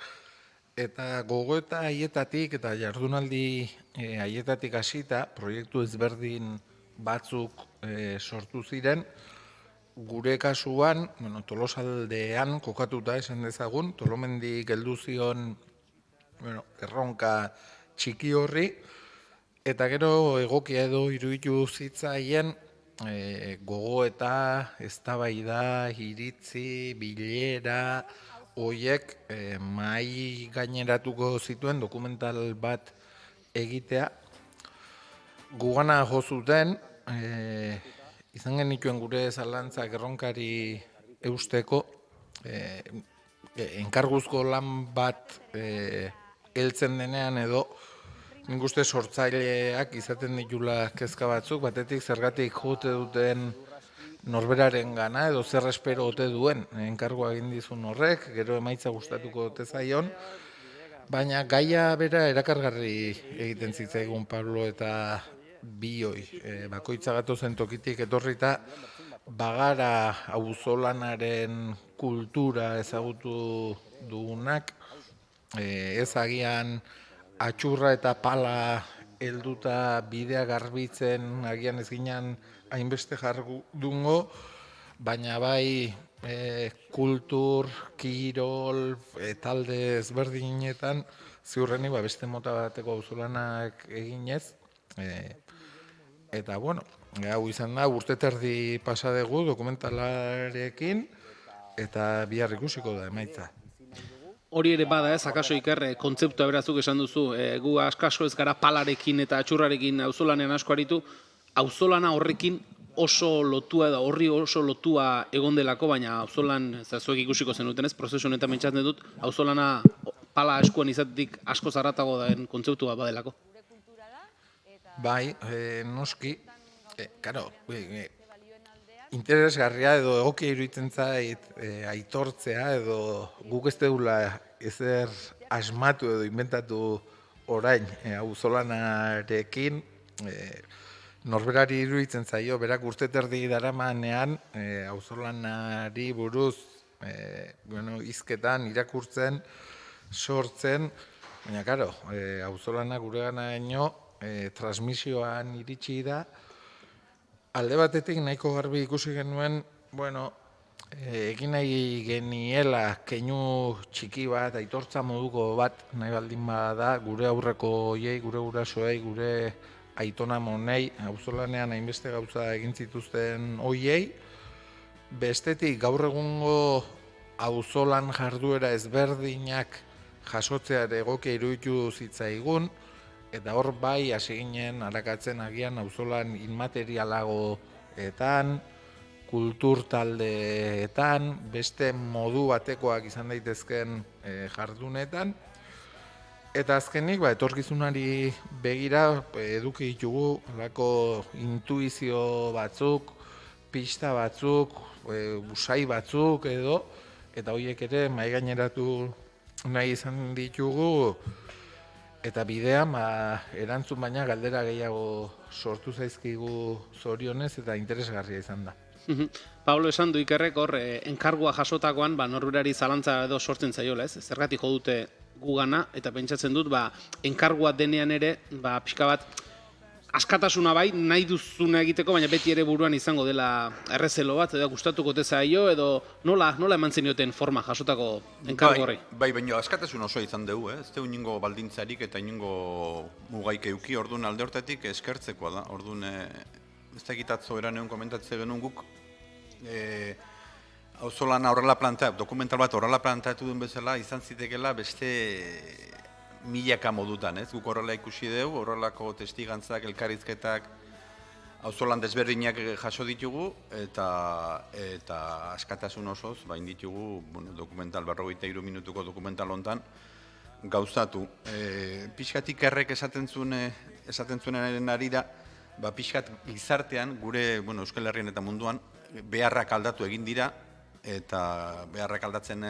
eta gogoeta haietatik eta jardunaldi haietatik hasita proiektu ezberdin batzuk sortu ziren. Gure kasuan, Tolosaldean kokatuta esan dezagun, Tolomendi geldu zion erronka txiki horri, eta gero egokia edo iruditu zitzaien gogoeta, eztabaida, iritzi, bilera, hoiek mahai gaineratuko zituen dokumental bat egitea. Gugana jo zuten, izan genituen gure zalantzak erronkari eusteko, enkarguzko lan bat heltzen denean edo, nik uste sortzaileak izaten ditula kezka batzuk, batetik zergatik jote duten norberaren gana edo zer espero ote duen enkargoa egin dizun horrek, gero emaitza gustatuko ote zaion, baina gaia bera erakargarri egiten zitzaigun Pablo eta bioi, bakoitza gatozen tokitik etorrita bagara auzolanaren kultura ezagutu dugunak, ez agian atxurra eta pala helduta bidea garbitzen agian ez ginen hainbeste jardungo, baina bai kultur, kirol, talde ezberdinetan ziurreni beste mota bateko auzolanak eginez. Eta hau izan da, urte terdi pasa dugu dokumentalarekin eta bihar ikusiko da emaitza. Hori ere bada ez, akaso Iker, kontzeptua berazuk esan duzu, gu askaso ez gara palarekin eta atxurrarekin auzolanean asko aritu, auzolana horrekin oso lotua edo horri oso lotua egon delako, baina auzolan, zuek ikusiko zenuten ez, prozesu honetan mentxatzen dut, auzolana pala eskuan izatetik asko zarratago daen kontzeptua badelako. Bai, noski, interesgarria edo egokia iruditzen zait aitortzea edo guk ez dugula ezer asmatu edo inventatu orain auzolanarekin, norberari iruditzen zaio, berak urte terdi daramanean auzolanari buruz hizketan irakurtzen, sortzen, baina karo, auzolana gureganaino transmisioan iritsi da, alde batetik nahiko garbi ikusi genuen, egin nahi geniela keinu txiki bat, aitortza moduko bat nahi baldin bada gure aurreko hoiei, gure gurasoei, gure aitona monei, auzolanean hainbeste gauza egin zituzten hoiei, bestetik gaur egungo auzolan jarduera ezberdinak jasotzea egokia iruditu zitzaigun, eta hor bai hasi ginen arakatzen agian auzolan inmaterialagoetan, kultur taldeetan, beste modu batekoak izan daitezken jardunetan. Eta azkenik, etorkizunari begira eduki ditugu lako intuizio batzuk, pista batzuk, usai batzuk edo, eta horiek ere mahai gaineratu nahi izan ditugu, eta bidean erantzun baina galdera gehiago sortu zaizkigu zorionez eta interesgarria izan da. Pablo esan du Ikerrek hor, enkargua jasotakoan norberari zalantza edo sortzen zaiola, ez? Zergatik jo dute gugana, eta pentsatzen dut, enkargua denean ere, pixka bat, askatasuna bai, nahi duzuna egiteko, baina beti ere buruan izango dela errezelo bat, edo gustatuko zaio, edo nola eman zenioten forma jasotako enkargu horri? Bai, baina askatasun oso izan dugu, ez dugu ingo baldintzarik eta ingo mugaik euki, orduan alde hortatik eskertzekoa da, orduan ez da egitatzo eran egun komentatzen genuen guk, auzolana horrela dokumental bat horrela planteatu duen bezala, izan zitekela beste milaka modutan, ez? Guk horrela ikusi dugu, horrelako testigantzak, elkarrizketak, auzolan desberdinak jaso ditugu, eta askatasun osoz, bain ditugu, dokumental 43 minutuko dokumental hontan, gauzatu. Pixkatik errek esaten zuenaren arira, pixkat gizartean, gure Euskal Herrian eta munduan, beharrak aldatu egin dira, eta beharrak aldatzen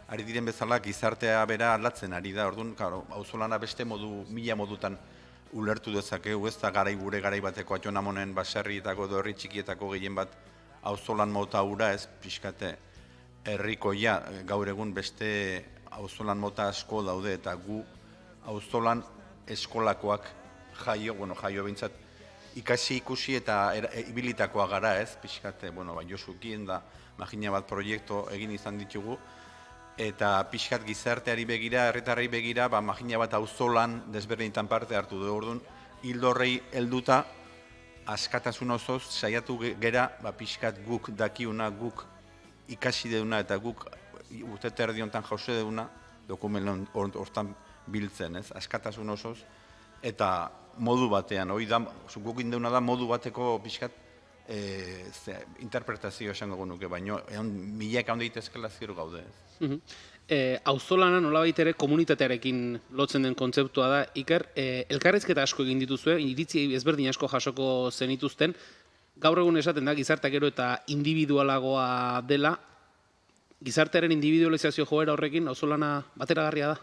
ari diren bezala gizartea bera aldatzen ari da. Orduan, auzolana beste mila modutan ulertu dezakegu, ez da gure garai bateko atxonamonen baserrietako edo herri txikietako gehien bat auzolan mota hura, ez pixkate herrikoia, gaur egun beste auzolan mota asko daude, eta gu auzolan eskolakoak jaio behintzat ikasi ikusi eta ibilitakoa gara, ez pixkate, Josukien da Magina bat proiektu egin izan ditugu, eta pixkat gizarteari begira, herritarrei begira, Magina bat auzolan desberdinetan parte hartu du. Orduan, hildo horrei helduta, askatasun osoz, saiatu gera, pixkat guk dakiuna, guk ikasi deuna, eta guk urte terdi honetan jause deuna, dokumentu hortan biltzen, ez? Askatasun osoz, eta modu batean, guk indeuna da modu bateko pixkat interpretazio esango nuke, baina milak handi itezkela ziru gaude. Auzolana nolabait ere komunitatearekin lotzen den kontzeptua da, Iker, elkarrizketa asko egin dituzue, iritzi ezberdin asko jasoko zenituzten, gaur egun esaten da gizartea gero eta individualagoa dela, gizartearen individualizazio joera horrekin auzolana bateragarria da?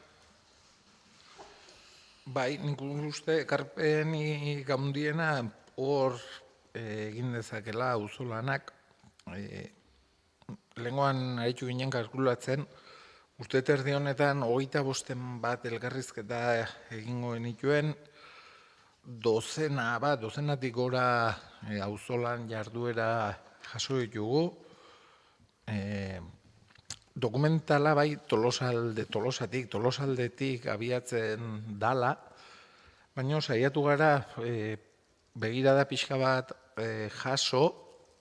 Bai, nik uste ekarpenik handiena hor egin dezakela auzolanak. Lehengoan aritu ginen kalkulatzen, urte terdi honetan 25 elkarrizketa egingo genituen, dozenatik gora auzolan jarduera jaso ditugu. Dokumentala bai Tolosaldetik abiatzen dala, baina saiatu gara begirada pixka bat jaso,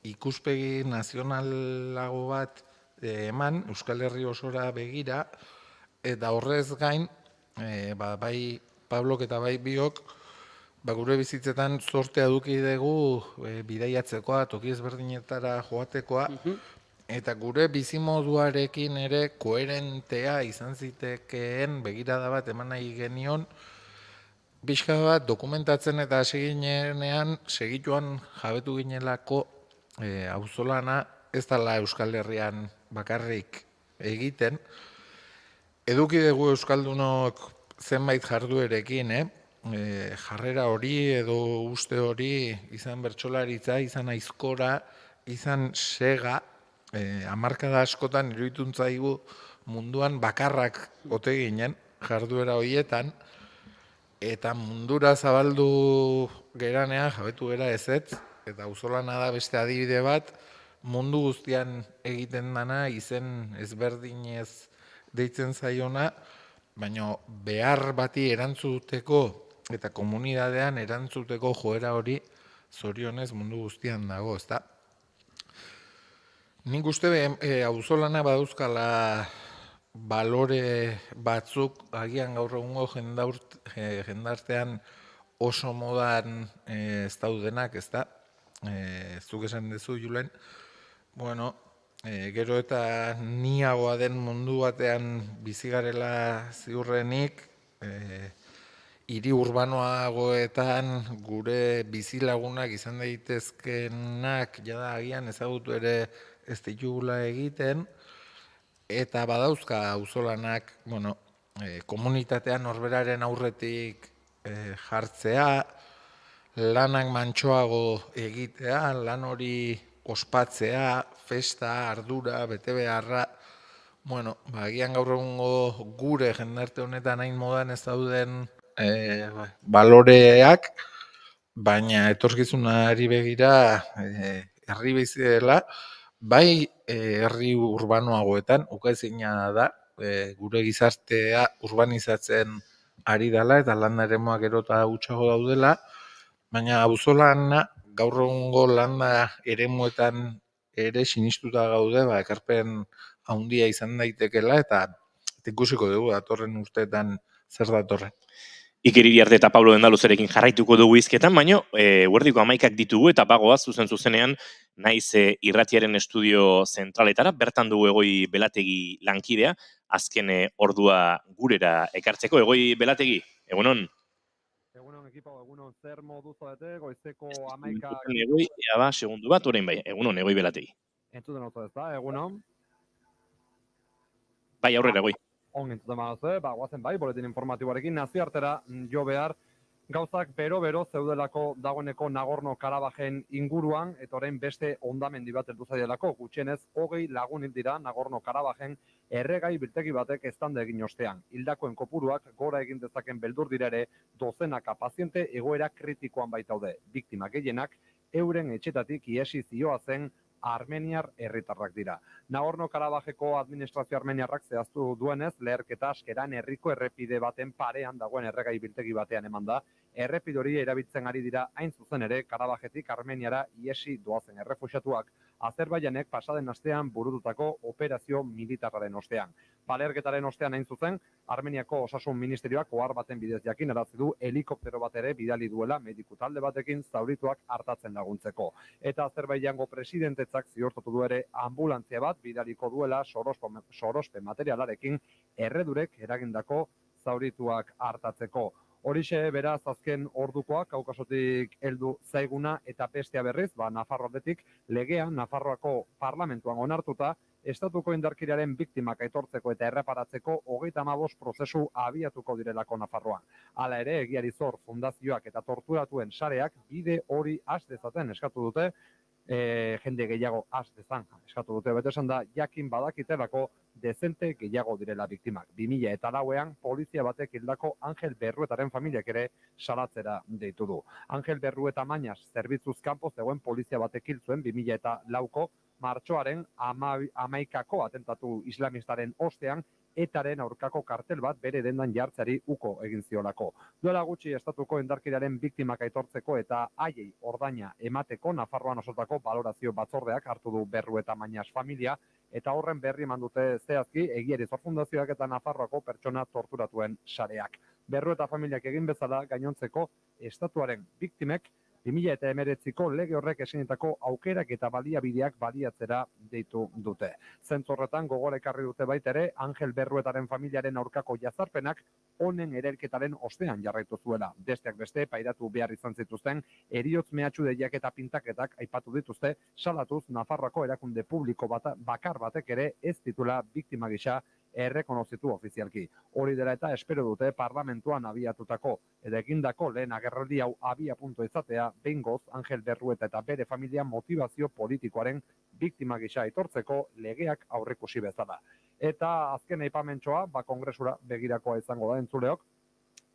ikuspegi nazionalago bat eman, Euskal Herri osora begira, eta horrez gain, bai Pablok eta bai biok, gure bizitzetan zortea eduki dugu bidaiatzekoa, toki ezberdinetara joatekoa, eta gure bizimoduarekin ere koherentea izan zitekeen begirada bat eman nahi genion, pixka bat dokumentatzen eta hasi ginenean segituan jabetu ginelako auzolana ez dela Euskal Herrian bakarrik egiten. Eduki dugu euskaldunok zenbait jarduerekin, jarrera hori edo uste hori izan bertsolaritza, izan aizkora, izan sega, hamarkada askotan iruditun zaigu munduan bakarrak ote ginen jarduera horietan, eta mundura zabaldu geranean jabetu gera ezetz, eta auzolana da beste adibide bat, mundu guztian egiten dana izen ezberdinez deitzen zaiona, baina behar bati erantzuteko eta komunidadean erantzuteko joera hori zorionez mundu guztian dago, ezta? Nik uste auzolana badauzkala balore batzuk agian gaur egungo jendartean oso modan ez daudenak, ezta? Zuk esan duzu, Julen, bueno, gero eta niagoa den mundu batean bizigarela ziurrenik, hiri urbanoagoetan gure bizilagunak izan daitezkenak jada agian ezagutu ere ez ditugula egiten, eta badauzka auzolanak, bueno, komunitatean norberaren aurretik jartzea, lanak mantsoago egitea, lan hori ospatzea, festa, ardura, betebeharra, bueno, agian gaur egungo gure jendarte honetan hain modan ez dauden baloreak, baina etorkizunari begira herri bizi dela, bai herri urbanoagoetan, ukaezina da, gure gizartea urbanizatzen ari dela eta landa eremuak gero eta gutxiago daudela, baina auzolana gaur egungo landa eremuetan ere sinistuta gaude, ekarpen handia izan daitekela eta ikusiko dugu datorren urteetan zer datorren. Iker Iriarte eta Pablo Dendaluzerekin jarraituko dugu hizketan, baina eguerdiko 11ak ditugu eta bagoaz zuzenean naiz irratiaren estudio zentraletara, bertan dugu Egoi Belategi lankidea, azken ordua gurera ekartzeko. Egoi Belategi, egunon? Egunon ekipo, egunon zer modu zoete, goizeko 11. Egoi, ea segundu bat, orain bai, egunon Egoi Belategi. Entzuten oso ez da, egunon? Bai, aurrera, Egoi. On entzuten badazue, guazen bai, boletin informatiboarekin, nazioartera jo behar gauzak bero-bero zeudelako dagoeneko Nagorno-Karabajen inguruan, eta orain beste hondamendi bat heldu zaielako, gutxienez 20 lagun hil dira Nagorno-Karabajen erregai biltegi batek eztanda egin ostean. Hildakoen kopuruak gora egin dezaken beldur dira ere dozenaka paziente egoera kritikoan baitaude. Biktima gehienak euren etxetatik iesi zioazen armeniar herritarrak dira. Nagorno-Karabajeko administrazio armeniarrak zehaztu duenez, leherketa askeran herriko errepide baten parean dagoen erregai biltegi batean eman da. Errepide hori erabiltzen ari dira hain zuzen ere Karabajetik Armeniara iesi doazen errefuxiatuak, Azerbaijanek pasaden astean burututako operazio militarraren ostean. Leherketaren ostean hain zuzen, Armeniako Osasun Ministerioak ohar baten bidez jakinarazi du helikoptero bat ere bidali duela mediku talde batekin zaurituak artatzen laguntzeko. Eta Azerbaijango presidentetzak ziurtatu du ere anbulantzia bat bidaliko duela sorospen materialarekin erredurek eragindako zaurituak artatzeko. Horixe beraz azken ordukoak Kaukasotik heldu zaiguna eta bestea berriz, Nafarroatik legea Nafarroako parlamentuan onartuta estatuko indarkeriaren biktimak aitortzeko eta erreparatzeko 35 prozesu abiatuko direlako Nafarroan. Hala ere, Egiari Zor fundazioak eta torturatuen sareak bide hori has dezaten eskatu dute, jende gehiago has dezan eskatu dute, bete esan da jakin badakitelako dezente gehiago direla biktimak. 2004an polizia batek hildako Angel Berruetaren familiak ere salatzera deitu du. Angel Berrueta Mañas zerbitzuz kanpo zegoen polizia batek hil zuen 2004ko martxoaren 11ako atentatu islamistaren ostean etaren aurkako kartel bat bere dendan jartzeari uko egin ziolako. Duela gutxi estatuko indarkeriaren biktimak aitortzeko eta haiei ordaina emateko Nafarroan osotako balorazio batzordeak hartu du Berrueta Mañas familia eta horren berri eman dute zehazki Egiari Zor fundazioak eta Nafarroako pertsona torturatuen sareak. Berrueta familiak egin bezala gainontzeko estatuaren biktimek 2019ko lege horrek esinetako aukerak eta baliabideak baliatzera deitu dute. Zentzorretan gogora ekarri dute baita ere Angel Berruetaren familiaren aurkako jazarpenak honen erelketaren ostean jarraitu zuela. Besteak beste pairatu behar izan zituzten heriotz mehatxu deiak eta pintaketak aipatu dituzte, salatuz Nafarroako erakunde publiko bakar batek ere ez titula biktima gisa errekonozitu ofizialki. Hori dela eta espero dute parlamentuan abiatutako eta egindako lehen agerraldi hau abia puntu izatea behingoz Angel Berrueta eta bere familia motivazio politikoaren biktima gisa aitortzeko legeak aurrikusi bezala. Eta azken aipamentxoa, kongresura begirakoa izango da entzuleok,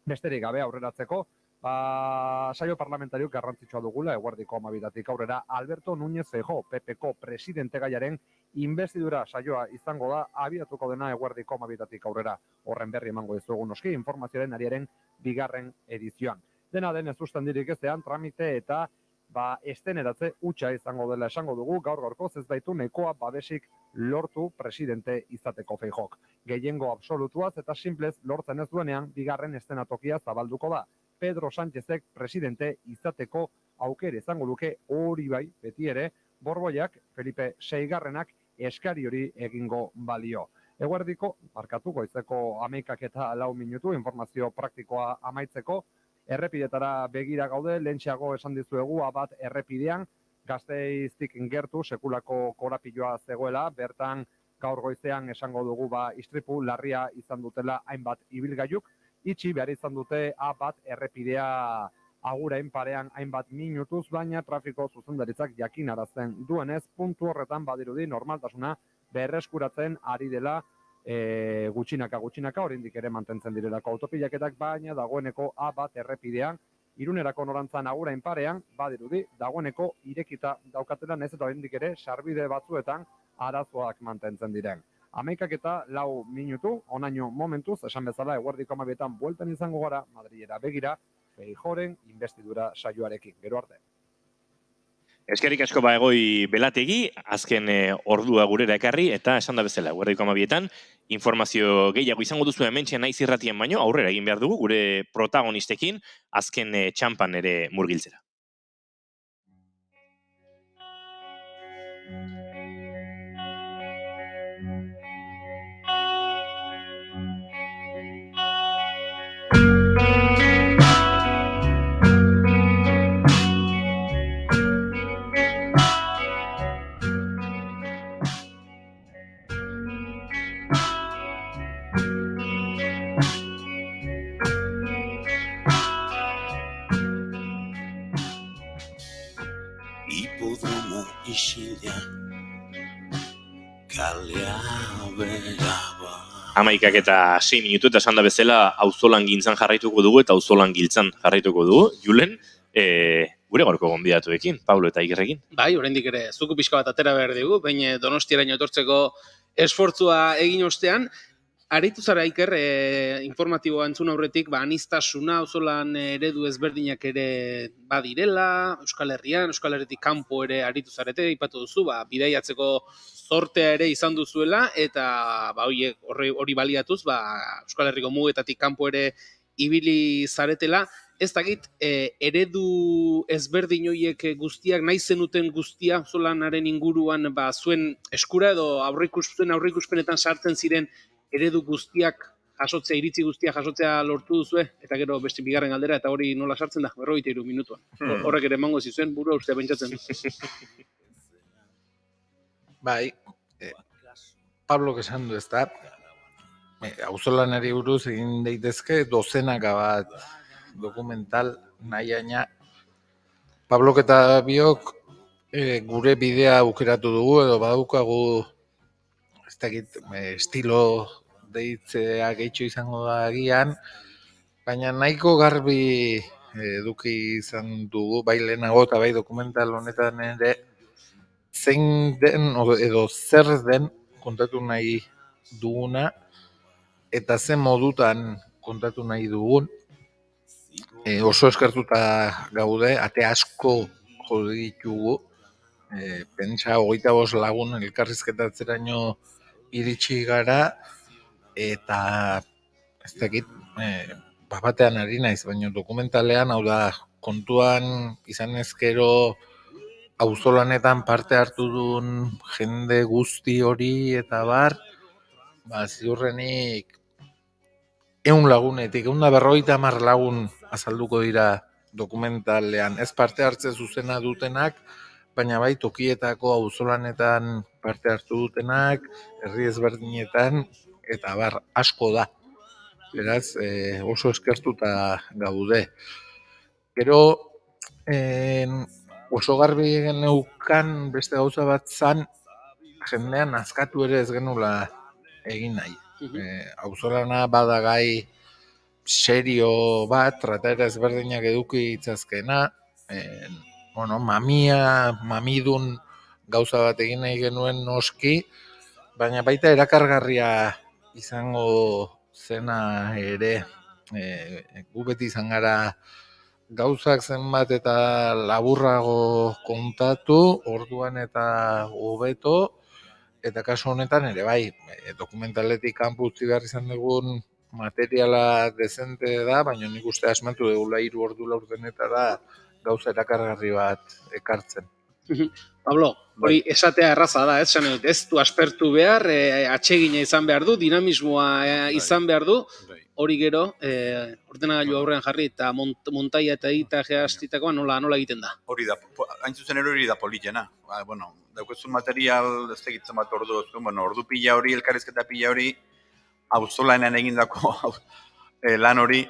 besterik gabe aurreratzeko, saio parlamentario garrantzitsua dugula eguerdiko 12 aurrera. Alberto Núñez Feijóo, PPko presidente gaiaren investidura saioa izango da abiatuko dena eguerdiko 12 aurrera. Horren berri emango dizugu noski informazioaren ariaren 2. edizioan. Dena den ez ustendirik ezean tramite eta esteneratze hutsa izango dela esango dugu, gaur-gaurkoz ez baitu nahikoa babesik lortu presidente izateko Feijóok. Gehiengo absolutuaz eta simplez lortzen ez duenean 2. estenatokia zabalduko da. Pedro Sánchezek presidente izateko aukera izango luke, hori bai, beti ere, Borboiak, Felipe VI eskari hori egingo balio. Eguerdiko, goizeko 11:04 minutu, informazio praktikoa amaitzeko, errepidetara begira gaude, lehentxeago esan dizuegu, Abat errepidean, Gasteiztik gertu sekulako korapiloa zegoela, bertan gaur goizean esango dugu istripu larria izan dutela hainbat ibilgailuk, itxi behar izan dute Abat errepidea agurain parean hainbat minutuz, baina trafiko zuzendaritzak jakinarazten duenez, puntu horretan badirudi normaltasuna berreskuratzen ari dela gutxinaka, oraindik ere mantentzen direlako autopilaketak, baina dagoeneko Abat errepidean, Irunerako norantzan agurain parean, badirudi, dagoeneko irekita daukatela, nahiz eta oraindik ere sarbide batzuetan arazoak mantentzen diren. 11:04 minutu, onaino momentuz, esan bezala, eguerdiko 12etan bueltan izango gara, Madrilera begira, Feijóoren investidura saioarekin. Gero arte. Eskerrik asko Egoi Belategi, azken ordua gurera ekarri, eta esan da bezala, eguerdiko 12etan, informazio gehiago izango duzu hementxe Naiz Irratien baino, aurrera egin behar dugu, gure protagonistekin, azken txampan ere murgiltzera. Hipodromo isila kalea beraba. 11:06 minutu eta esan da bezala auzolan gintzan jarraituko dugu eta auzolan giltzan jarraituko dugu. Julen, gure gaurko gonbidatuekin, Pablo eta Ikerrekin. Bai, oraindik ere zuku pixka bat atera behar dugu, baina Donostiaraino etortzeko esfortzua egin ostean, aritu zara Iker, informatiboa entzun aurretik, aniztasuna, auzolan eredu ezberdinak ere badirela, Euskal Herrian, Euskal Herritik kanpo ere aritu zarete, aipatu duzu, bidaiatzeko zortea ere izan duzuela, eta hori baliatuz, Euskal Herriko mugetatik kanpo ere ibili zaretela. Ez dakit, eredu ezberdin horiek guztiak, nahi zenuten guztia auzolanaren inguruan zuen eskura edo aurreikuspenetan sartzen ziren eredu guztiak jasotzea, iritzi guztiak jasotzea lortu duzue, eta gero beste bigarren galdera, eta hori nola sartzen da, 43 minutuan. Horrek ere emango zizuen, burua ustea pentsatzen. Bai, Pablo esan du ez da, auzolanari buruz egin daitezke dozenaka bat dokumental nahiaina. Pablo eta biok gure bidea aukeratu dugu edo badukagu ez dakit estilo deitzea gehitxo izango da agian, baina nahiko garbi eduki izan dugu, bai lehenago eta bai dokumental honetan ere, zein den edo zer den kontatu nahi duguna eta zen modutan kontatu nahi dugun. Oso eskertuta gaude, ate asko jode ditugu, pentsa 25 lagun elkarrizketatzeraino iritsi gara, eta ez dakit, batean ari naiz, baina dokumentalean, hau da, kontuan izan ezkero auzolanetan parte hartu duen jende guzti hori eta bar, ziurrenik 100 lagunetik, 150 lagun azalduko dira dokumentalean, ez parte hartze zuzena dutenak, baina bai tokietako auzolanetan parte hartu dutenak, herri ezberdinetan, eta bar, asko da. Beraz, oso eskertuta gaude. Gero, oso garbi geneukan beste gauza bat zan, jendean nazkatu ere ez genula egin nahi. Auzolana bada gai serio bat, trataera ezberdinak eduki itzazkena, mamidun gauza bat egin nahi genuen noski, baina baita erakargarria izango zena ere, gu beti izan gara gauzak zenbat eta laburrago kontatu, orduan eta hobeto, eta kasu honetan ere bai, dokumentaletik kanpo utzi behar izan dugun materiala dezente da, baina nik uste asmatu dugula 3 ordu laurdenetara gauza erakargarri bat ekartzen. Pablo, hori esatea erraza da, ez du aspertu behar, atsegina izan behar du, dinamismoa izan behar du, hori gero, ordenagailu aurrean jarri eta montaia eta editajea astitakoa nola egiten da. Hori da, hain zuzen hori da politena. Daukezun material, ez egitzen bat ordu, ordu pila hori, elkarrizketa pila hori, auzolanean egindako lan hori,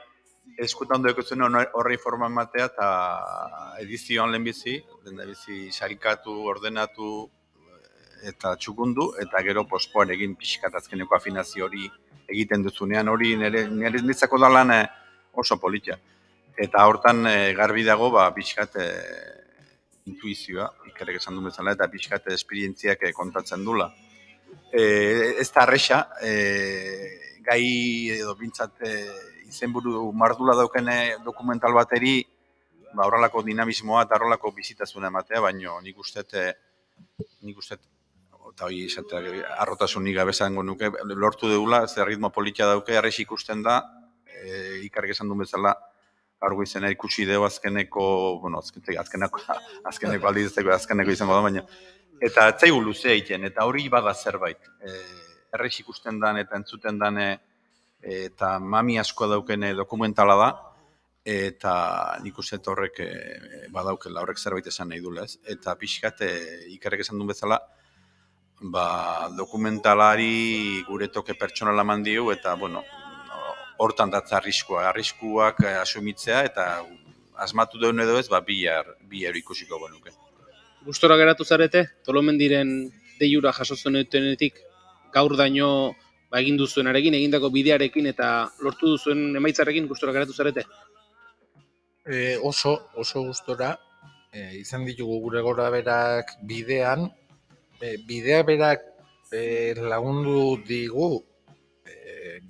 eskutan daukezun horri forma matea eta edizioan lehenbizi sarikatu, ordenatu eta txukundu, eta gero pospoan egin pixkat azkeneko afinazio hori egiten duzunean, hori niretzako da lan oso politia. Eta hortan garbi dago pixkat intuizioa, ikerrek esan du bezala, eta pixkat esperientziak kontatzen dula. Ez da arrexa, gai edo bintzat izenburu mardula daukene dokumental bateri, horrelako dinamismoa eta horrelako bizitazuna ematea, baina nik uste, eta hori arrotasunik gabe esango nuke, lortu dugula, ze ritmo politia dauke, arrez ikusten da, ikarrik esan duen bezala, argo izena ikusi dugu azkeneko aldizeko azkeneko izango da, baina, eta etzaigu luze egiten, eta hori bada zerbait, errez ikusten dan eta entzuten dan, eta mami asko daukene dokumentala da, eta nik uste horrek badaukela, horrek zerbait esan nahi dula, ez? Eta pixkat, ikarrik esan duen bezala, dokumentalari gure toke pertsonala eman diu, eta, hortan datza arriskuak asumitzea, eta asmatu duen edo ez, bihar ikusiko genuke. Gustora geratu zarete, Tolomendiren deiura jaso zuenetik, gaur daño egin duzuenarekin, egindako bidearekin, eta lortu duzuen emaitzarekin gustora geratu zarete? Oso gustora, izan ditugu gure gora berak bidean, bidea berak lagundu digu,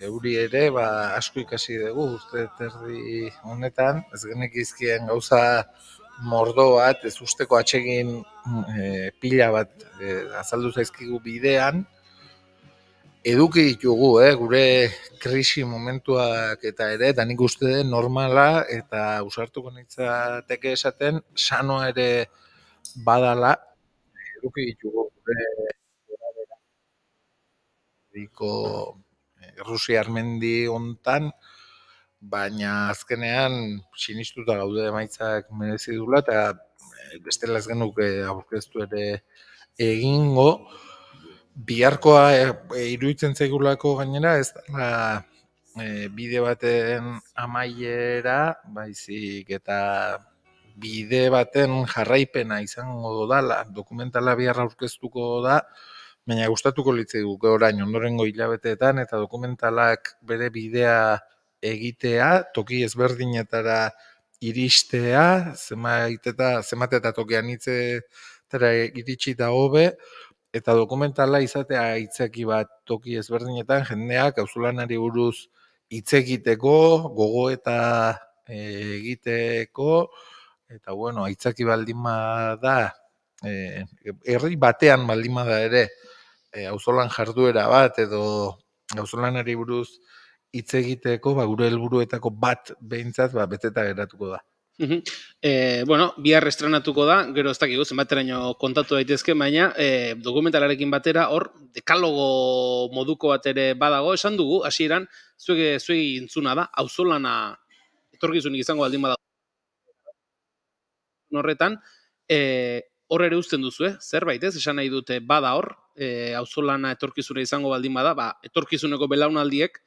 geuri ere, asko ikasi dugu, uste terdi honetan, ez genekizkien gauza mordo bat, ez usteko atsegin pila bat azaldu zaizkigu bidean, eduki ditugu, gure krisi momentuak eta ere, eta nik uste normala, eta usartuko nintzateke esaten, sanoa ere badala, eduki ditugu gure Rusia armendi hontan, baina azkenean sinistuta gaude emaitzak merezi dula, eta bestela ez genuke aurkeztu ere egingo, biharkoa iruditzen zaigulako gainera, ez da bide baten amaiera, baizik eta bide baten jarraipena izango dala, dokumentala bihar aurkeztuko da, baina gustatuko litzaiguke orain ondorengo hilabeteetan, eta dokumentalak bere bidea egitea, toki ezberdinetara iristea, zenbat eta tokian hitzetara iritsi da hobe, eta dokumentala izatea hitzeki bat toki ezberdinetan, jendeak auzolanari buruz hitz egiteko, gogoeta egiteko, eta aitzaki baldin bada, herri batean baldin bada ere, auzolan jarduera bat, edo auzolanari buruz hitz egiteko, gure helburuetako bat behintzat beteta geratuko da. Bihar estrenatuko da, gero ez dakigu zenbateraino kontatu daitezke, baina dokumentalarekin batera hor dekalogo moduko bat ere badago, esan dugu, hasieran zuei intzuna da, auzolana etorkizunik izango baldin badago horretan, hor ere uzten duzu, zerbait ez, esan nahi dute bada hor, auzolana etorkizuna izango baldin bada, etorkizuneko belaunaldiek,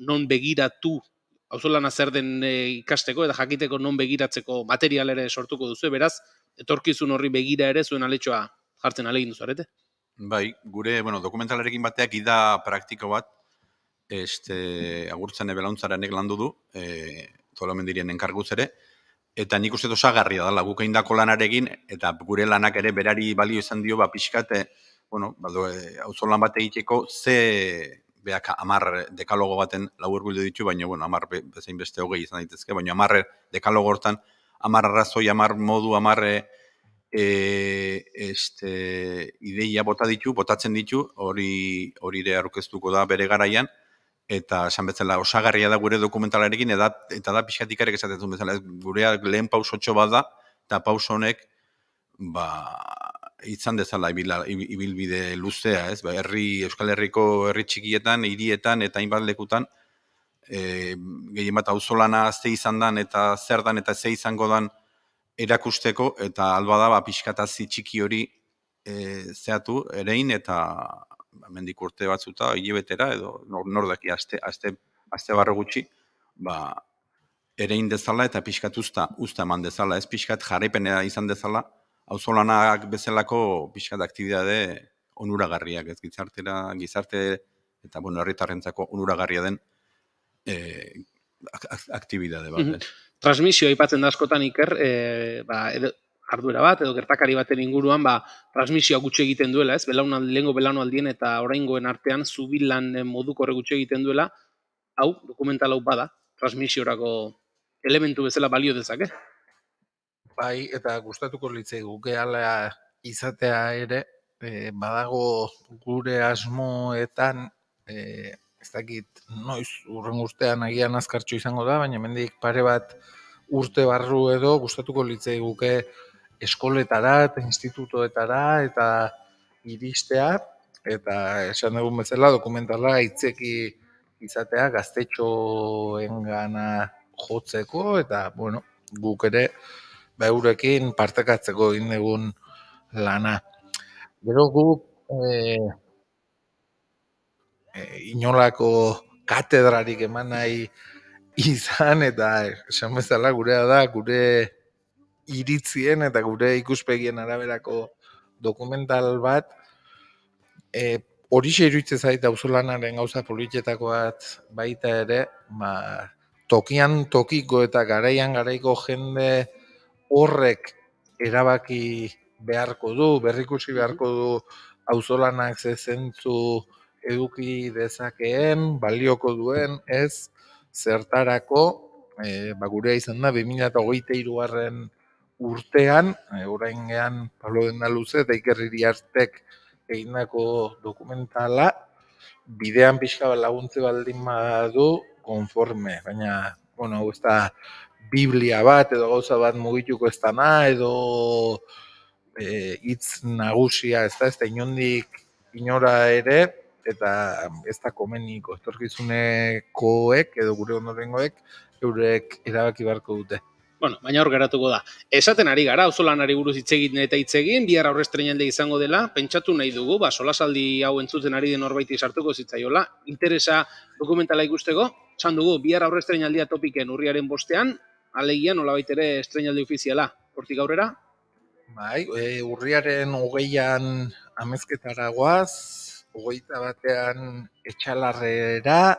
non begiratu, auzolana zer den ikasteko, eta jakiteko non begiratzeko material ere sortuko duzu, beraz, etorkizun horri begira ere zuen aletxoa jartzen alegin duzu, arete? Bai, gure, dokumentalarekin bateak ida praktiko bat, agurtzene belauntzarenek landu du, Tolomendirien enkarguz ere, eta nik uste osagarria dela, guk eindako lanarekin, eta gure lanak ere berari balio izan dio, pixkate, auzolan bat egiteko, beak 10 dekalogo baten lau helburu ditu, baina 10 bezain beste 20 izan daitezke, baina 10 dekalogo hortan, 10 arrazoi, 10 modu, 10 ideia botatzen ditu, hori ere aurkeztuko da bere garaian, eta esan bezala osagarria da gure dokumentalarekin, eta da pixkatikarek esaten bezala, gurea lehen pausotxo bat da, eta pauso honek, izan dezala ibilbide luzea, ez? Euskal Herriko herri txikietan, hirietan eta hainbat lekutan, gehien bat auzolana ze izan dan, eta zer dan, eta ze izango dan erakusteko, eta alba da, pixkatazi txiki hori zeatu, erein, eta mendik urte batzuta, hilabetera, edo nordaki aste barro gutxi, erein dezala, eta pixkat usta eman dezala, ez pixkat jarraipenea izan dezala, auzolanak bezalako pixkat aktibidade onuragarriak, ez gizarte eta herritarrentzako onuragarria den aktibidade bat. Transmisio aipatzen da askotan Iker, jarduera bat edo gertakari baten inguruan, transmisioa gutxi egiten duela, ez? Lehengo belaunaldien eta oraingoen artean zubilan moduko horre gutxi egiten duela, hau, dokumental hau bada, transmisiorako elementu bezala balio dezake. Bai, eta gustatuko litzai guke ala izatea ere, badago gure asmoetan, ez dakit noiz urren urtean agian azkartxo izango da, baina hemendik pare bat urte barru edo gustatuko litzai guke eskoletara eta institutoetara eta iristea, eta esan dugun bezala dokumentala itzeki izatea gaztetxoengana jotzeko, eta guk ere eurekin partekatzeko egin dugun lana. Gero guk inolako katedrarik eman nahi izan, eta esan bezala gurea da, gure iritzien eta gure ikuspegien araberako dokumental bat, horixe iruditzen zait auzolanaren gauza politetako bat baita ere, tokian tokiko eta garaian garaiko jende horrek erabaki beharko du, berrikusi beharko du auzolanak ze zentzu eduki dezakeen, balioko duen, ez zertarako, gurea izan da 2023 urtean, oraingean Pablo Dendaluze eta Iker Iriartek egindako dokumentala, bidean pixka laguntze baldin badu konforme, baina, hau ez da Biblia bat edo gauza bat mugituko ez dana, edo hitz nagusia ez da inondik inora ere, eta ez da komeniko, etorkizunekoek edo gure ondorengoek eurek erabaki beharko dute. Baina hor geratuko da. Esaten ari gara, auzolanari buruz hitz egin, bihar aurrestreinaldia izango dela, pentsatu nahi dugu, solasaldi hau entzuten ari den norbaiti sartuko zitzaiola, interesa dokumentala ikusteko, esan dugu, bihar aurrestreinaldia topiken urriaren 5ean, alegia nolabait ere estreinaldi ofiziala, hortik aurrera? Bai, urriaren 20an Amezketara goaz, 21an Etxalarrera,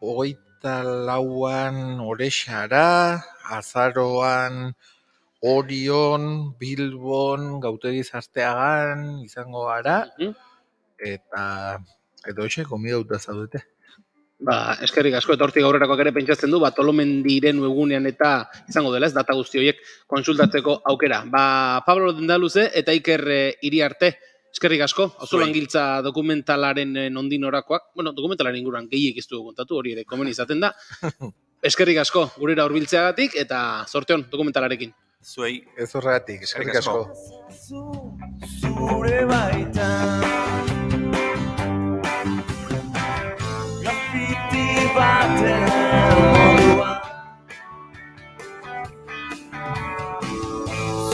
24an Orexara, azaroan Orion, Bilbon, Gautegi Zarteagan izango gara, eta hoxe, komidauta zaudete. Eskerrik asko, eta hortik aurrerakoak ere pentsatzen du, Tolomendiren webgunean eta izango dela, ez data guzti horiek konsultatzeko aukera. Pablo Dendaluze eta Iker Iriarte, eskerrik asko, auzolangiltza dokumentalaren nondinorakoak, dokumentalaren inguruan gehiek ez dugu kontatu, hori ere komen izaten da. Eskerrik asko, gurera hurbiltzeagatik eta zorteon dokumentalarekin. Zuei. Ez horregatik, eskerrik asko. Zure baitan Graffiti baten modua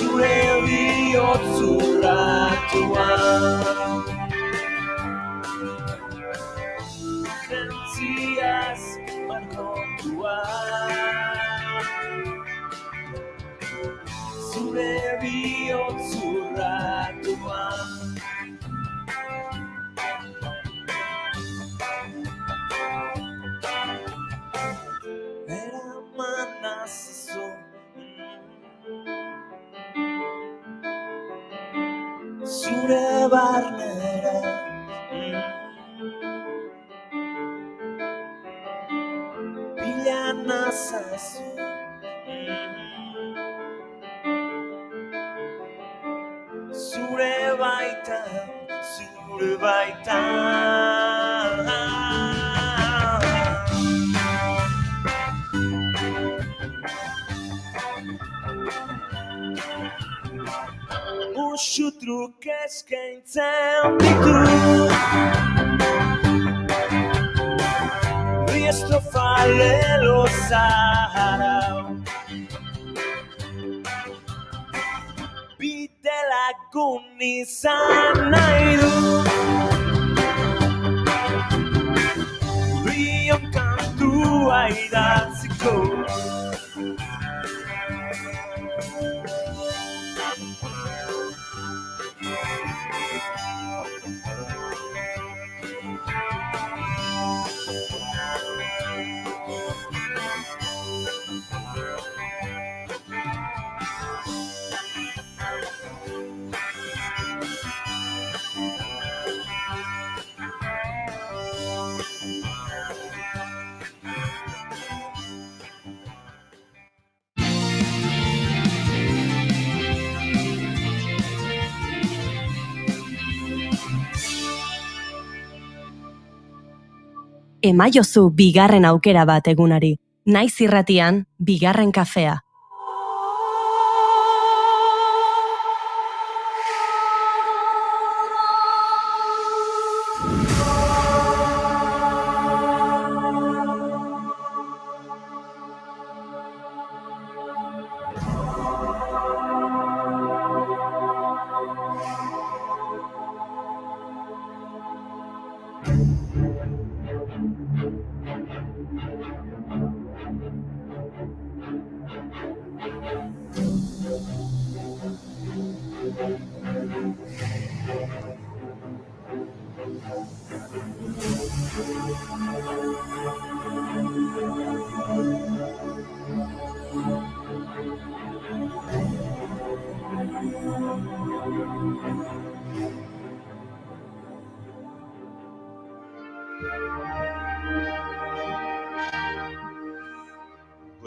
Zure bihotz zure bihotzurratuan. Eraman nazazu zure barnera, bila nazazu zure baitan, zure baitan. Musu truk eskaintzen ditu bi estrofa lelo zahara, bide lagun izan nahi du, bion kantua idatziko. Emaiozu bigarren aukera bat egunari. Naiz irratian, bigarren kafea.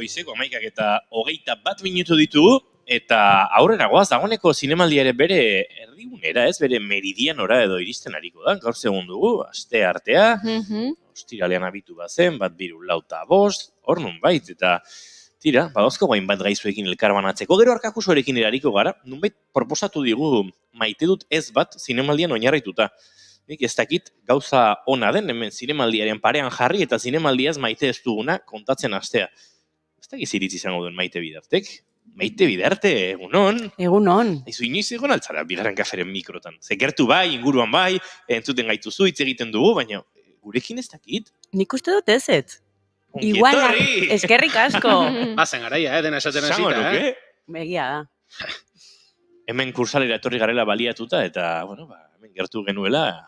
Goizeko 11:21 minutu ditugu, eta aurrera goaz, dagoeneko zinemaldiare bere erdigunera, ez bere meridianora edo iristen ariko da. Gaur segun dugu, aste artea, ostiralean abitu bazen, 1-2-4-5, hor nunbait, eta tira, badauzko guain bat gaizuekin elkarbanatzeko, gero arkakusoarekin erariko gara, nunbait proposatu digu maite dut ez bat zinemaldian oinarrituta. Nik ez dakit gauza ona den, hemen zinemaldiaren parean jarri eta zinemaldiaz maite ez duguna kontatzen astea. Ez dakit ziritzi izango duen Maite Bidartek. Maite Bidarte, egunon. Egunon. Izu inoiz egon altzara bigarren kaferen mikrotan. Zekertu bai, inguruan bai, entzuten gaituzu, hitz egiten dugu, baina gurekin ez dakit. Nik uste dut ezet. Igual, eskerrik asko. Bazen garaia, dena esaten hasita, Begia da. Hemen kursalera etorri garela baliatuta, eta, bueno, hemen gertu genuela,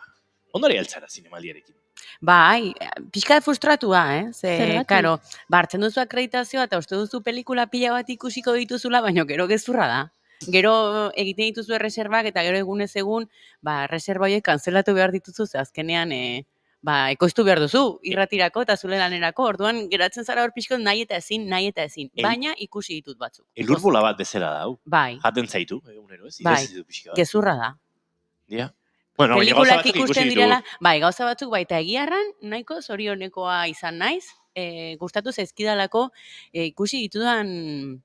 ondari altzara zinemaldiarekin. Bai, pixka frustratua, Ze, Zergatik? karo, hartzen duzu akreditazioa eta uste duzu pelikula pila bat ikusiko dituzula, baina gero gezurra da. Gero egiten dituzu erreserbak eta gero egunez egun, erreserba horiek kanzelatu behar dituzu, ze azkenean, ekoiztu behar duzu, irratirako eta zure lanerako, orduan geratzen zara hor pixko nahi eta ezin, baina ikusi ditut batzuk. Elurbola bat bezala da, hau. Bai. Jaten zaitu, egunero, ez? Bai, gezurra da. Ja. Bueno, baina gauza Pelikulak batzuk ikusten ikusi direla, ditugu. bai, gauza batzuk baita egiarran, nahiko zorionekoa izan naiz, gustatu zaizkidalako ikusi ditudan